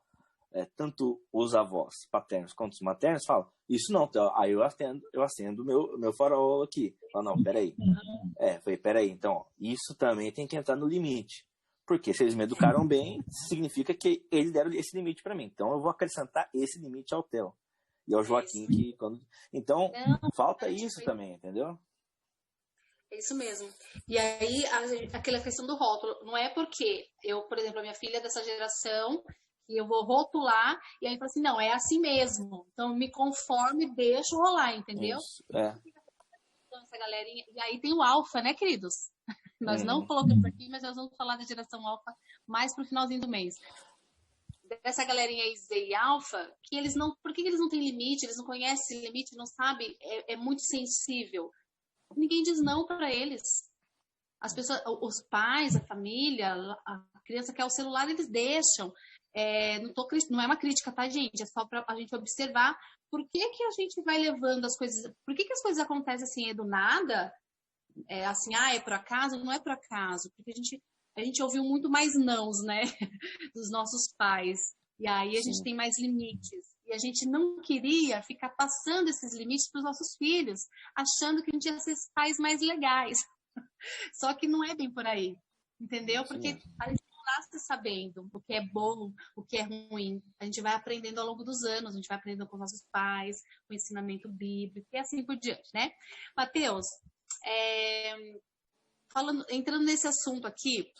tanto os avós paternos quanto os maternos, falam, isso não, aí eu acendo meu farol aqui. Falo, não, peraí. Peraí, então, isso também tem que entrar no limite. Porque se eles me educaram bem, significa que eles deram esse limite para mim. Então eu vou acrescentar esse limite ao Theo. E ao Joaquim, Então, falta isso também, entendeu? É isso mesmo. E aí, aquela questão do rótulo, não é porque eu, por exemplo, a minha filha é dessa geração, e eu vou rotular, e aí falo assim, não, é assim mesmo. Então, me conforme e deixo rolar, entendeu? Isso, Essa galerinha. E aí tem o alfa, né, queridos? Nós não colocamos aqui, mas nós vamos falar da geração alfa mais pro finalzinho do mês. Dessa galerinha aí, Z e alfa, que eles não... Por que eles não têm limite? Eles não conhecem limite, não sabem, é muito sensível. Ninguém diz não para eles. As pessoas, os pais, a família, a criança quer o celular, eles deixam. Não é uma crítica, tá, gente? É só para a gente observar por que a gente vai levando as coisas... Por que as coisas acontecem assim, do nada? É por acaso? Não é por acaso. Porque a gente ouviu muito mais nãos, né? Dos nossos pais. E aí a gente tem mais limites. E a gente não queria ficar passando esses limites para os nossos filhos, achando que a gente ia ser pais mais legais. Só que não é bem por aí. Entendeu? Porque a gente não nasce sabendo o que é bom, o que é ruim. A gente vai aprendendo ao longo dos anos, a gente vai aprendendo com nossos pais, com o ensinamento bíblico e assim por diante, né? Matheus, entrando nesse assunto aqui...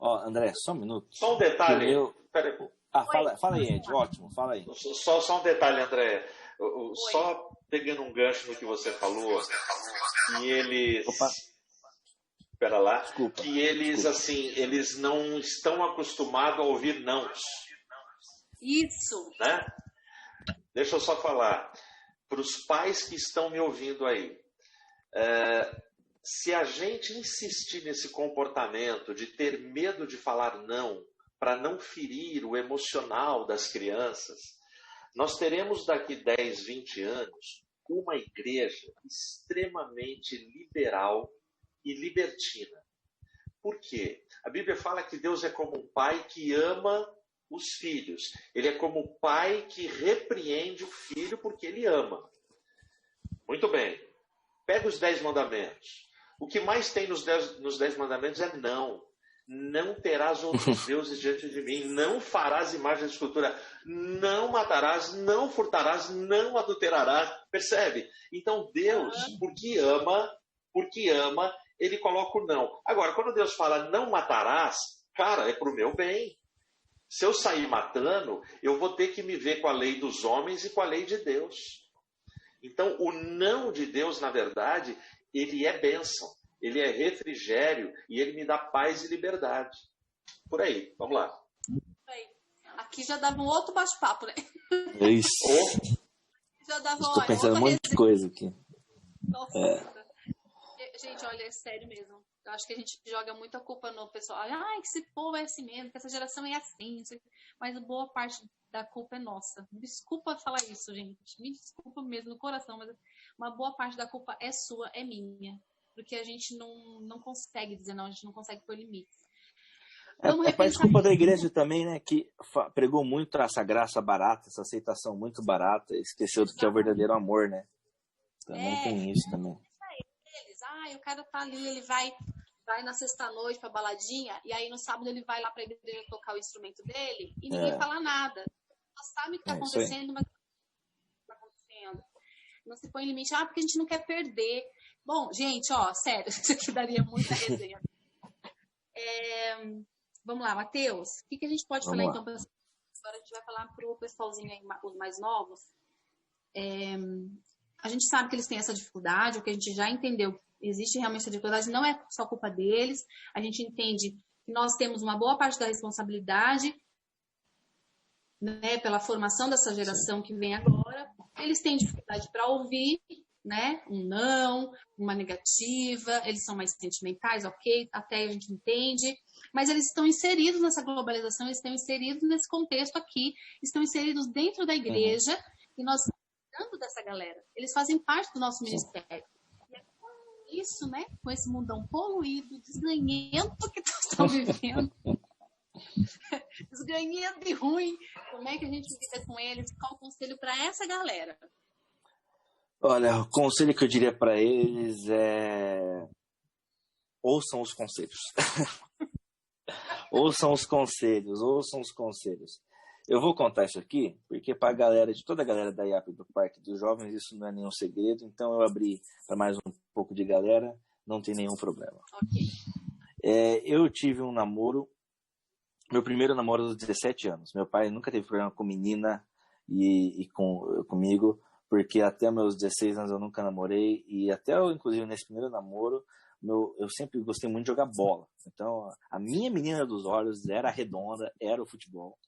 André, só um minuto. Só um detalhe. Peraí. Fala aí, Ed. Ótimo, fala aí. Só um detalhe, André. Só pegando um gancho no que você falou, e eles... pera lá, Desculpa. que eles, assim, eles não estão acostumados a ouvir nãos, Isso. né? Deixa eu só falar, para os pais que estão me ouvindo aí, se a gente insistir nesse comportamento de ter medo de falar não, para não ferir o emocional das crianças, nós teremos daqui 10, 20 anos uma igreja extremamente liberal e libertina. Por quê? A Bíblia fala que Deus é como um pai que ama os filhos. Ele é como o pai que repreende o filho porque ele ama. Muito bem. Pega os 10 mandamentos. O que mais tem nos 10 mandamentos é não. Não terás outros deuses diante de mim. Não farás imagem de escultura. Não matarás, não furtarás, não adulterarás. Percebe? Então Deus, porque ama, ele coloca o não. Agora, quando Deus fala não matarás, cara, é para o meu bem. Se eu sair matando, eu vou ter que me ver com a lei dos homens e com a lei de Deus. Então, o não de Deus, na verdade, ele é bênção, ele é refrigério e ele me dá paz e liberdade. Por aí, vamos lá. Aqui já dava um outro bate-papo, né? É isso. Já dava, Estou pensando um monte de coisa aqui. Nossa. Gente, olha, é sério mesmo. Eu acho que a gente joga muita culpa no pessoal. Ai, que esse povo é assim mesmo, que essa geração é assim. Mas boa parte da culpa é nossa. Me desculpa falar isso, gente. Me desculpa mesmo no coração, mas uma boa parte da culpa é sua, é minha. Porque a gente não consegue dizer não, a gente não consegue pôr limites. É parte culpa da igreja também, né? Que pregou muito essa graça barata, essa aceitação muito barata, esqueceu do que é o verdadeiro amor, né? Também tem isso também. O cara tá ali, ele vai na sexta-noite pra baladinha, e aí no sábado ele vai lá pra igreja tocar o instrumento dele, e ninguém fala nada. Só sabe o que tá acontecendo, mas tá acontecendo. Não se põe limite, porque a gente não quer perder. Bom, gente, sério, isso aqui daria muita resenha. Vamos lá, Matheus, o que a gente pode falar então? Agora a gente vai falar pro pessoalzinho aí, os mais novos. A gente sabe que eles têm essa dificuldade, o que a gente já entendeu, existe realmente essa dificuldade, não é só culpa deles, a gente entende que nós temos uma boa parte da responsabilidade, né, pela formação dessa geração que vem agora. Eles têm dificuldade para ouvir, né, um não, uma negativa, eles são mais sentimentais, ok, até a gente entende, mas eles estão inseridos nessa globalização, eles estão inseridos nesse contexto aqui, estão inseridos dentro da igreja, e nós dessa galera, eles fazem parte do nosso ministério. E é com isso, né, com esse mundão poluído, desganhento que nós estamos vivendo, desganhento e ruim, como é que a gente vive com eles? Qual o conselho para essa galera? Olha, o conselho que eu diria para eles é: ouçam os conselhos. Ouçam os conselhos. Eu vou contar isso aqui, porque para a galera, de toda a galera da IAP do Parque dos Jovens, isso não é nenhum segredo, então eu abri para mais um pouco de galera, não tem nenhum problema. Okay. Eu tive um namoro, meu primeiro namoro aos 17 anos. Meu pai nunca teve problema com menina e comigo, porque até meus 16 anos eu nunca namorei, e até inclusive nesse primeiro namoro, eu sempre gostei muito de jogar bola. Então, a minha menina dos olhos era redonda, era o futebol.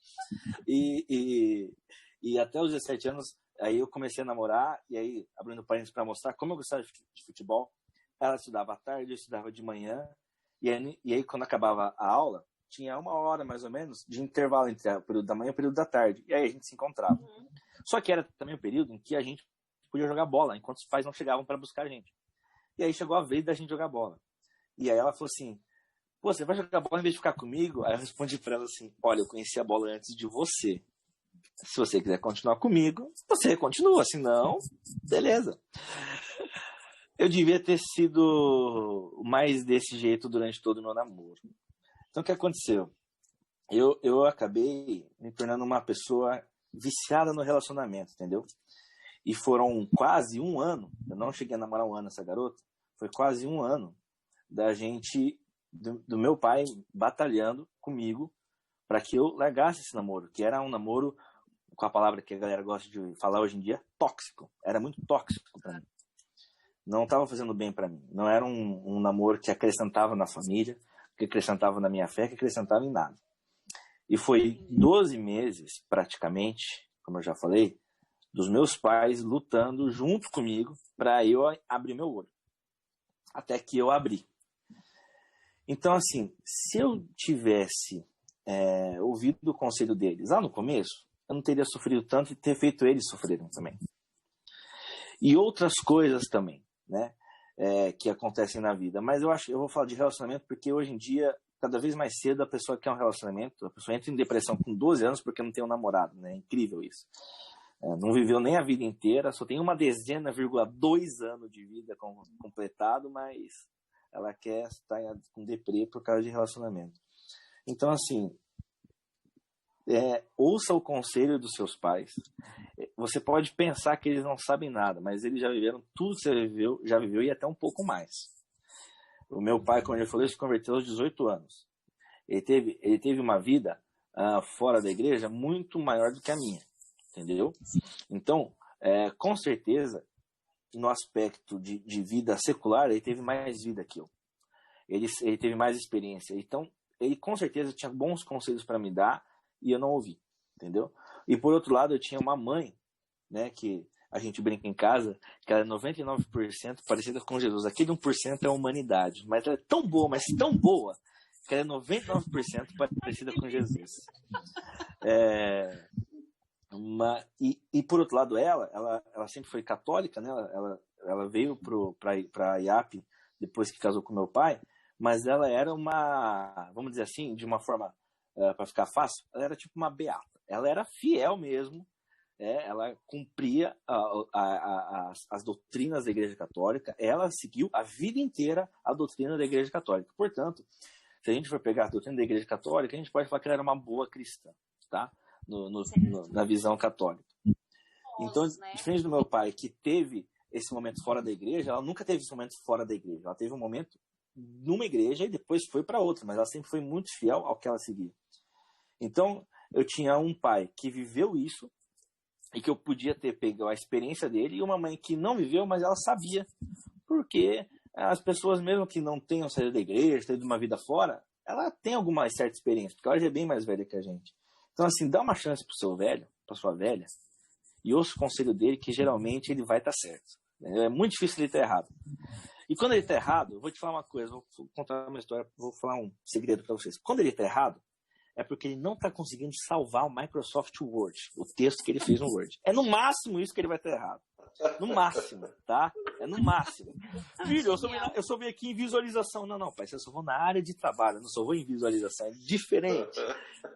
E até os 17 anos, aí eu comecei a namorar, e aí, abrindo parênteses para mostrar como eu gostava de futebol, ela estudava à tarde, eu estudava de manhã, e aí quando acabava a aula, tinha 1 hora mais ou menos de intervalo entre o período da manhã e o período da tarde, e aí a gente se encontrava. Só que era também o período em que a gente podia jogar bola, enquanto os pais não chegavam para buscar a gente. E aí chegou a vez da gente jogar bola. E aí ela falou assim: pô, você vai jogar bola em vez de ficar comigo? Aí eu respondi pra ela assim: olha, eu conheci a bola antes de você. Se você quiser continuar comigo, você continua. Se não, beleza. Eu devia ter sido mais desse jeito durante todo o meu namoro. Então o que aconteceu? Eu acabei me tornando uma pessoa viciada no relacionamento, entendeu? E foram quase 1 ano, eu não cheguei a namorar 1 ano essa garota, foi quase 1 ano da gente, do meu pai batalhando comigo para que eu largasse esse namoro, que era um namoro, com a palavra que a galera gosta de falar hoje em dia, tóxico. Era muito tóxico para mim. não estava fazendo bem para mim. Não era um namoro que acrescentava na família, que acrescentava na minha fé, que acrescentava em nada. E foi 12 meses, praticamente, como eu já falei, dos meus pais lutando junto comigo para eu abrir meu olho. Até que eu abri. Então, assim, se eu tivesse ouvido o conselho deles lá no começo, eu não teria sofrido tanto e ter feito eles sofrerem também. E outras coisas também, né? Que acontecem na vida. Mas eu vou falar de relacionamento porque hoje em dia, cada vez mais cedo, a pessoa quer um relacionamento, a pessoa entra em depressão com 12 anos porque não tem um namorado, né? É incrível isso. Não viveu nem a vida inteira, só tem uma dezena, 2 anos de vida completado, mas ela quer estar com deprê por causa de relacionamento. Então, assim, ouça o conselho dos seus pais. Você pode pensar que eles não sabem nada, mas eles já viveram tudo que você já viveu e até um pouco mais. O meu pai, quando ele falou, ele se converteu aos 18 anos. Ele teve uma vida fora da igreja muito maior do que a minha, entendeu? Então, com certeza, no aspecto de vida secular, ele teve mais vida que eu. Ele teve mais experiência. Então, ele com certeza tinha bons conselhos para me dar e eu não ouvi, entendeu? E por outro lado, eu tinha uma mãe, né, que a gente brinca em casa, que ela é 99% parecida com Jesus. Aquele 1% é a humanidade, mas ela é tão boa, mas tão boa, que ela é 99% parecida com Jesus. E por outro lado, ela sempre foi católica, né? Ela veio para a IAP depois que casou com meu pai, mas ela era vamos dizer assim, de uma forma, para ficar fácil, ela era tipo uma beata. Ela era fiel mesmo, ela cumpria as doutrinas da Igreja Católica, ela seguiu a vida inteira a doutrina da Igreja Católica. Portanto, se a gente for pegar a doutrina da Igreja Católica, a gente pode falar que ela era uma boa cristã, tá? Na visão católica. Então, diferente do meu pai, que teve esse momento fora da igreja, ela nunca teve esse momento fora da igreja. Ela teve um momento numa igreja e depois foi para outra, mas ela sempre foi muito fiel ao que ela seguia. Então, eu tinha um pai que viveu isso e que eu podia ter pego a experiência dele, e uma mãe que não viveu, mas ela sabia, porque as pessoas, mesmo que não tenham saído da igreja, tido uma vida fora, ela tem alguma certa experiência, porque ela já é bem mais velha que a gente. Então, assim, dá uma chance pro seu velho, pra sua velha, e ouça o conselho dele, que geralmente ele vai estar certo. É muito difícil ele estar errado. E quando ele está errado, eu vou te falar uma coisa, vou contar uma história, vou falar um segredo para vocês. Quando ele está errado, é porque ele não está conseguindo salvar o Microsoft Word, o texto que ele fez no Word. É no máximo isso que ele vai estar errado. No máximo, tá? É no máximo. Filho, eu só vim aqui em visualização. Não, pai, eu só vou na área de trabalho, eu não só vou em visualização. É diferente.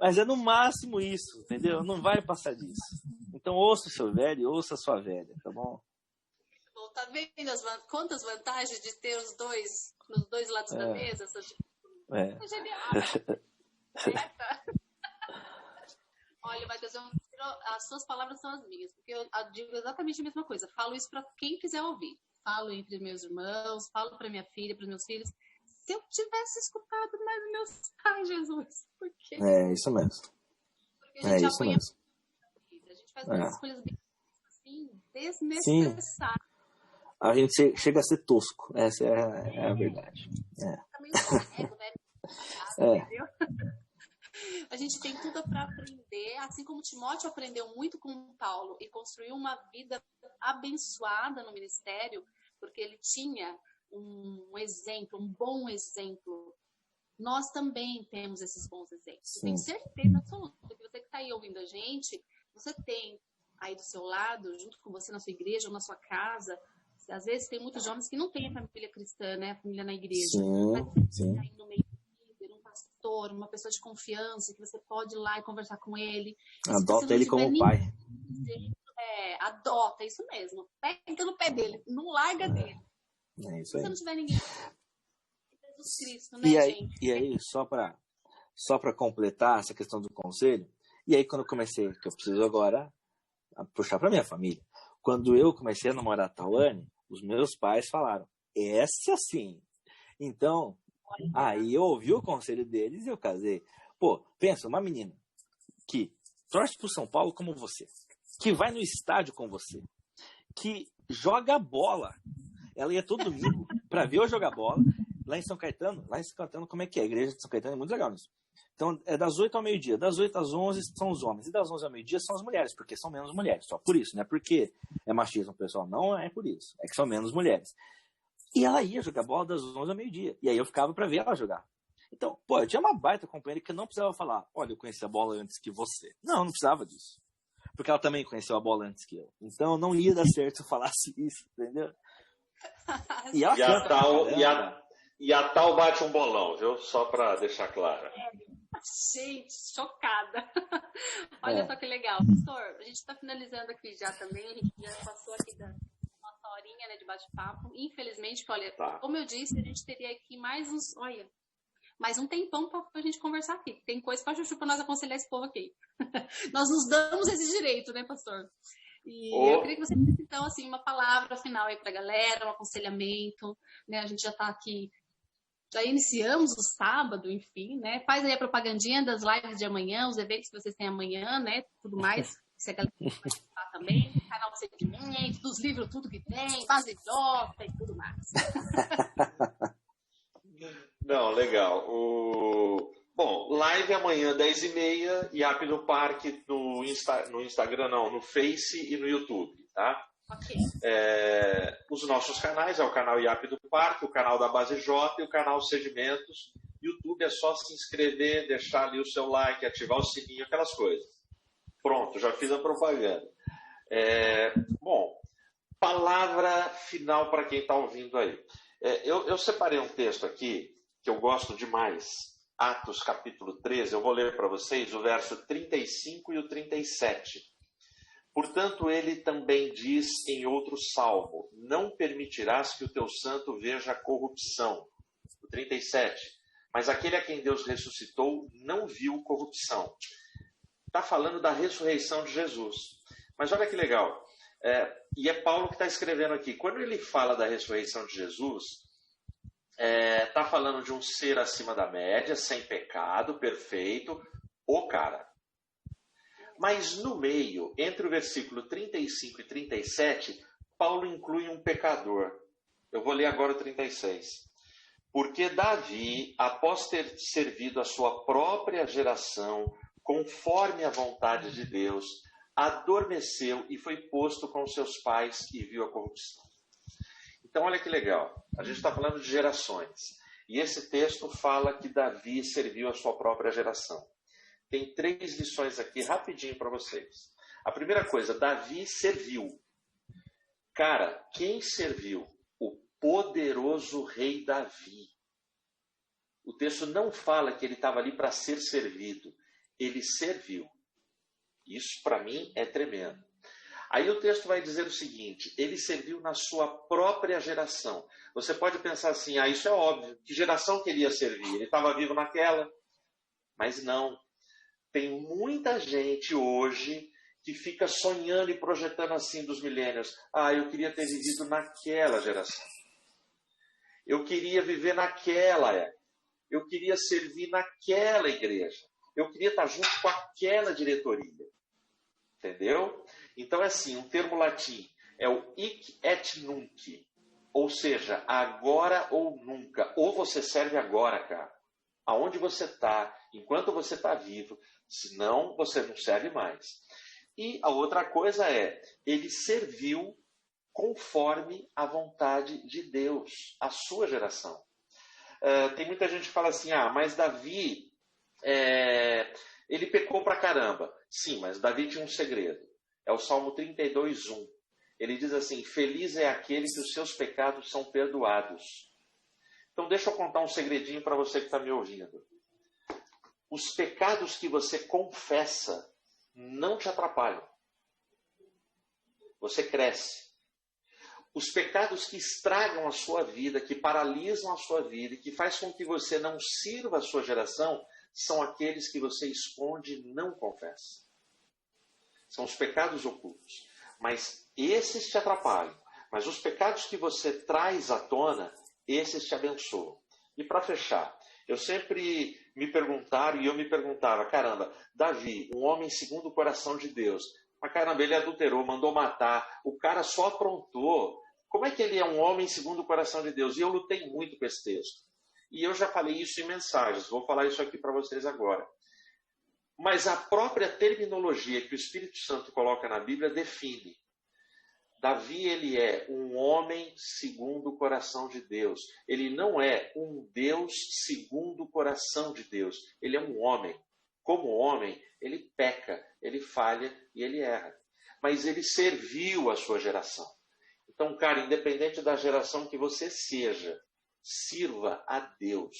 Mas é no máximo isso, entendeu? Não vai passar disso. Então ouça o seu velho e ouça a sua velha, tá bom? Bom, tá vendo quantas vantagens de ter os dois nos dois lados da mesa? É genial. Olha, Matheus, as suas palavras são as minhas, porque eu digo exatamente a mesma coisa. Falo isso para quem quiser ouvir. Falo entre meus irmãos, falo para minha filha, para os meus filhos. Se eu tivesse escutado mais os meus pais, Jesus, por quê? É isso mesmo. Porque a gente apanha. A gente faz umas escolhas bem assim, desnecessárias. Sim. A gente chega a ser tosco. Essa é a verdade. Também cego, né? Entendeu? A gente tem tudo para aprender, assim como Timóteo aprendeu muito com Paulo e construiu uma vida abençoada no ministério, porque ele tinha um exemplo, um bom exemplo. Nós também temos esses bons exemplos. Sim. Tenho certeza absoluta que você que está aí ouvindo a gente, você tem aí do seu lado, junto com você na sua igreja ou na sua casa. Às vezes tem muitos jovens que não têm a família cristã, né? A família na igreja. Sim, mas você sim. tá aí no meio um pastor, uma pessoa de confiança, que você pode ir lá e conversar com ele. Adota ele como pai. Adota, isso mesmo. Pega no pé dele, não larga dele. É isso aí. Se não tiver ninguém. Jesus Cristo, né, gente? E aí, só para completar essa questão do conselho, e aí quando eu comecei, que eu preciso agora puxar para minha família, quando eu comecei a namorar a Tawane, os meus pais falaram, essa sim. Então, aí eu ouvi o conselho deles e eu casei. Pô, pensa, uma menina que torce pro São Paulo como você, que vai no estádio com você, que joga bola, Ela ia todo domingo para ver eu jogar bola. Lá em São Caetano, como é que é? A igreja de São Caetano é muito legal nisso. Então, é das 8 ao meio-dia. Das 8 às 11 são os homens. E das 11 ao meio-dia são as mulheres, porque são menos mulheres. Só por isso, não é porque é machismo, pessoal. Não é por isso. É que são menos mulheres. E ela ia jogar bola das 11 ao meio-dia. E aí eu ficava para ver ela jogar. Então, pô, eu tinha uma baita companheira que eu não precisava falar, olha, eu conheci a bola antes que você. Não precisava disso. Porque ela também conheceu a bola antes que eu. Então, não ia dar certo se eu falasse isso, entendeu? E a tal bate um bolão, viu? Só para deixar claro. Gente, chocada. Olha só que legal. Pastor, a gente está finalizando aqui já também. A gente já passou aqui da nossa horinha, né, de bate-papo. Infelizmente, olha, como eu disse, a gente teria aqui mais um tempão para a gente conversar aqui. Tem coisa para chuchu para nós aconselhar esse povo aqui. Nós nos damos esse direito, né, pastor? E eu queria que você desse, então, assim, uma palavra final aí para a galera, um aconselhamento, né? A gente já está aqui. Já iniciamos o sábado, enfim, né? Faz aí a propagandinha das lives de amanhã, os eventos que vocês têm amanhã, né? Tudo mais. Se a galera participar também, canal de segmento, dos livros, tudo que tem, base J e tudo mais. Não, legal. Bom, live amanhã, 10h30, IAP no Parque, no Instagram, não, no Face e no YouTube, tá? Ok. Os nossos canais, é o canal IAP do Parque, o canal da Base J e o canal Sedimentos. YouTube é só se inscrever, deixar ali o seu like, ativar o sininho, aquelas coisas. Pronto, já fiz a propaganda. Bom, palavra final para quem está ouvindo aí. Eu separei um texto aqui que eu gosto demais, Atos capítulo 13, eu vou ler para vocês o verso 35 e o 37. Portanto, ele também diz em outro salmo, não permitirás que o teu santo veja a corrupção. O 37. Mas aquele a quem Deus ressuscitou não viu corrupção. Está falando da ressurreição de Jesus. Mas olha que legal. E é Paulo que está escrevendo aqui. Quando ele fala da ressurreição de Jesus, está falando de um ser acima da média, sem pecado, perfeito, o cara. Mas no meio, entre o versículo 35 e 37, Paulo inclui um pecador. Eu vou ler agora o 36. Porque Davi, após ter servido a sua própria geração, conforme a vontade de Deus, adormeceu e foi posto com seus pais e viu a corrupção. Então, olha que legal. A gente está falando de gerações. E esse texto fala que Davi serviu a sua própria geração. Tem 3 lições aqui rapidinho para vocês. A primeira coisa, Davi serviu. Cara, quem serviu? O poderoso rei Davi. O texto não fala que ele estava ali para ser servido. Ele serviu. Isso, para mim, é tremendo. Aí o texto vai dizer o seguinte, ele serviu na sua própria geração. Você pode pensar assim, isso é óbvio. Que geração que ele ia servir? Ele estava vivo naquela? Mas não. Tem muita gente hoje que fica sonhando e projetando assim dos milênios. Eu queria ter vivido naquela geração. Eu queria viver naquela época. Eu queria servir naquela igreja. Eu queria estar junto com aquela diretoria. Entendeu? Então é assim, um termo latim é o hic et nunc. Ou seja, agora ou nunca. Ou você serve agora, cara. Aonde você está, enquanto você está vivo. Senão, você não serve mais. E a outra coisa ele serviu conforme a vontade de Deus, a sua geração. Tem muita gente que fala assim, mas Davi, ele pecou pra caramba. Sim, mas Davi tinha um segredo. É o Salmo 32:1. Ele diz assim, feliz é aquele que os seus pecados são perdoados. Então, deixa eu contar um segredinho para você que está me ouvindo. Os pecados que você confessa não te atrapalham. Você cresce. Os pecados que estragam a sua vida, que paralisam a sua vida e que faz com que você não sirva a sua geração, são aqueles que você esconde e não confessa. São os pecados ocultos. Mas esses te atrapalham. Mas os pecados que você traz à tona, esses te abençoam. E para fechar, eu sempre me perguntaram, e eu me perguntava, caramba, Davi, um homem segundo o coração de Deus, mas caramba, ele adulterou, mandou matar, o cara só aprontou, Como é que ele é um homem segundo o coração de Deus? E eu lutei muito com esse texto. E eu já falei isso em mensagens, vou falar isso aqui para vocês agora. Mas a própria terminologia que o Espírito Santo coloca na Bíblia define. Davi, ele é um homem segundo o coração de Deus. Ele não é um Deus segundo o coração de Deus. Ele é um homem. Como homem, ele peca, ele falha e ele erra. Mas ele serviu a sua geração. Então, cara, independente da geração que você seja, sirva a Deus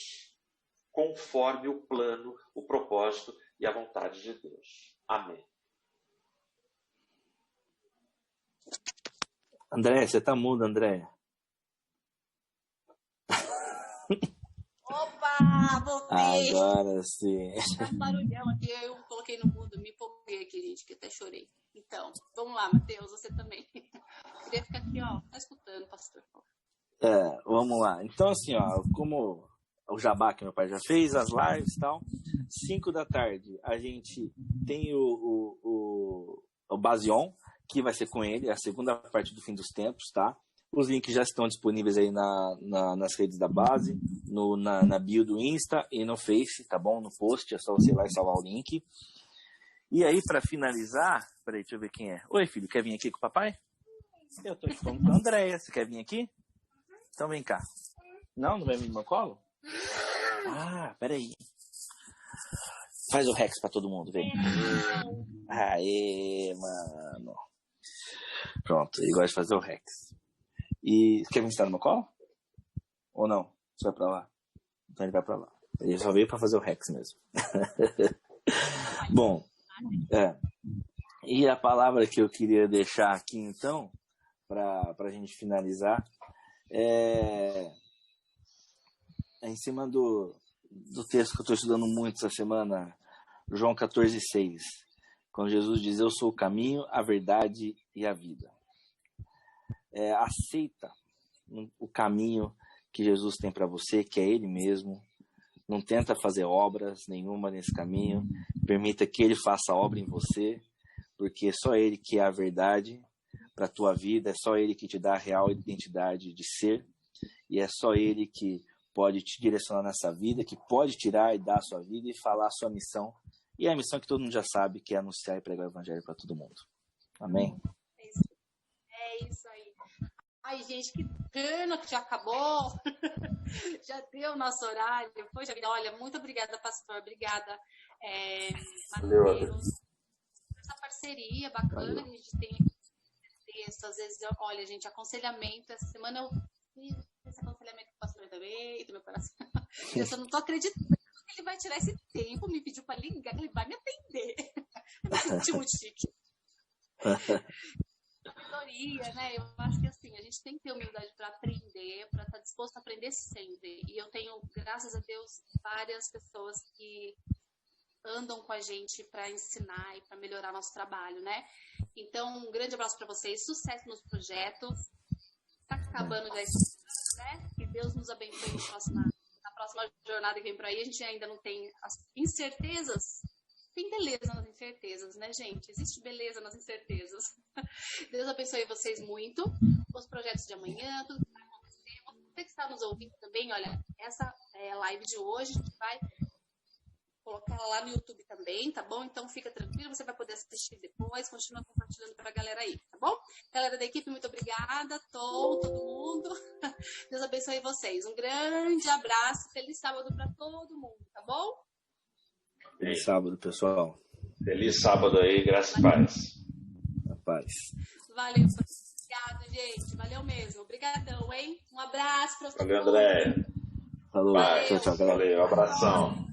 conforme o plano, o propósito e a vontade de Deus. Amém. André, você tá mudo, André. Opa, voltei. Agora sim. Tá um barulhão aqui, eu coloquei no mudo, me empolguei aqui, gente, que até chorei. Então, vamos lá, Matheus, você também. Queria ficar aqui, ó, tá escutando, pastor. Vamos lá. Então, assim, ó, como o jabá que meu pai já fez, as lives e tal, 5 da tarde a gente tem o Basion, que vai ser com ele, a segunda parte do Fim dos Tempos, tá? Os links já estão disponíveis aí nas redes da base, na bio do Insta e no Face, tá bom? No post, é só você ir lá e salvar o link. E aí, para finalizar, peraí, deixa eu ver quem é. Oi, filho, quer vir aqui com o papai? Eu tô falando com a Andréia, você quer vir aqui? Então vem cá. Não vai vir no meu colo? Ah, peraí. Faz o Rex pra todo mundo, vem. Aê, mano. Pronto, ele gosta de fazer o Rex. E quer vir estar no meu colo? Ou não? Você vai pra lá? Então ele vai pra lá. Ele só veio pra fazer o Rex mesmo. Bom, e a palavra que eu queria deixar aqui, então, pra gente finalizar, é em cima do texto que eu estou estudando muito essa semana, João 14,6, quando Jesus diz: eu sou o caminho, a verdade e a vida. Aceita o caminho que Jesus tem para você, que é Ele mesmo. Não tenta fazer obras nenhuma nesse caminho. Permita que Ele faça a obra em você, porque é só Ele que é a verdade para a tua vida, é só Ele que te dá a real identidade de ser, e é só Ele que pode te direcionar nessa vida, que pode tirar e dar a sua vida e falar a sua missão. E é a missão que todo mundo já sabe, que é anunciar e pregar o evangelho para todo mundo. Amém? É isso aí. Ai, gente, que pena que já acabou. Já deu o nosso horário. Poxa vida, olha, muito obrigada, pastor. Obrigada, Matheus. Essa parceria bacana que a gente tem texto. Às vezes, olha, gente, aconselhamento. Essa semana eu fiz esse aconselhamento com o pastor também, do meu coração. Eu só não tô acreditando que ele vai tirar esse tempo, me pediu para ligar, que ele vai me atender. Eu me senti muito chique. Sabedoria, né? Eu acho que assim, a gente tem que ter humildade para aprender, para estar disposto a aprender sempre. E eu tenho, graças a Deus, várias pessoas que andam com a gente para ensinar e para melhorar nosso trabalho, né? Então, um grande abraço para vocês, sucesso nos projetos. Tá acabando já isso, né? Que Deus nos abençoe na próxima jornada que vem por aí. A gente ainda não tem as incertezas. Tem beleza nas incertezas, né, gente? Existe beleza nas incertezas. Deus abençoe vocês muito. Os projetos de amanhã, tudo que vai acontecer. Você que está nos ouvindo também, olha, essa live de hoje, a gente vai colocar ela lá no YouTube também, tá bom? Então fica tranquilo, você vai poder assistir depois, continua compartilhando pra galera aí, tá bom? Galera da equipe, muito obrigada, todo mundo. Deus abençoe vocês. Um grande abraço, feliz sábado pra todo mundo, tá bom? Feliz sábado, pessoal. Feliz sábado aí, graças e paz. A paz. Valeu, obrigado, gente. Valeu mesmo. Obrigadão, hein? Um abraço pra vocês. Valeu, André. Falou. Paz. Tchau, galera. Valeu, abração.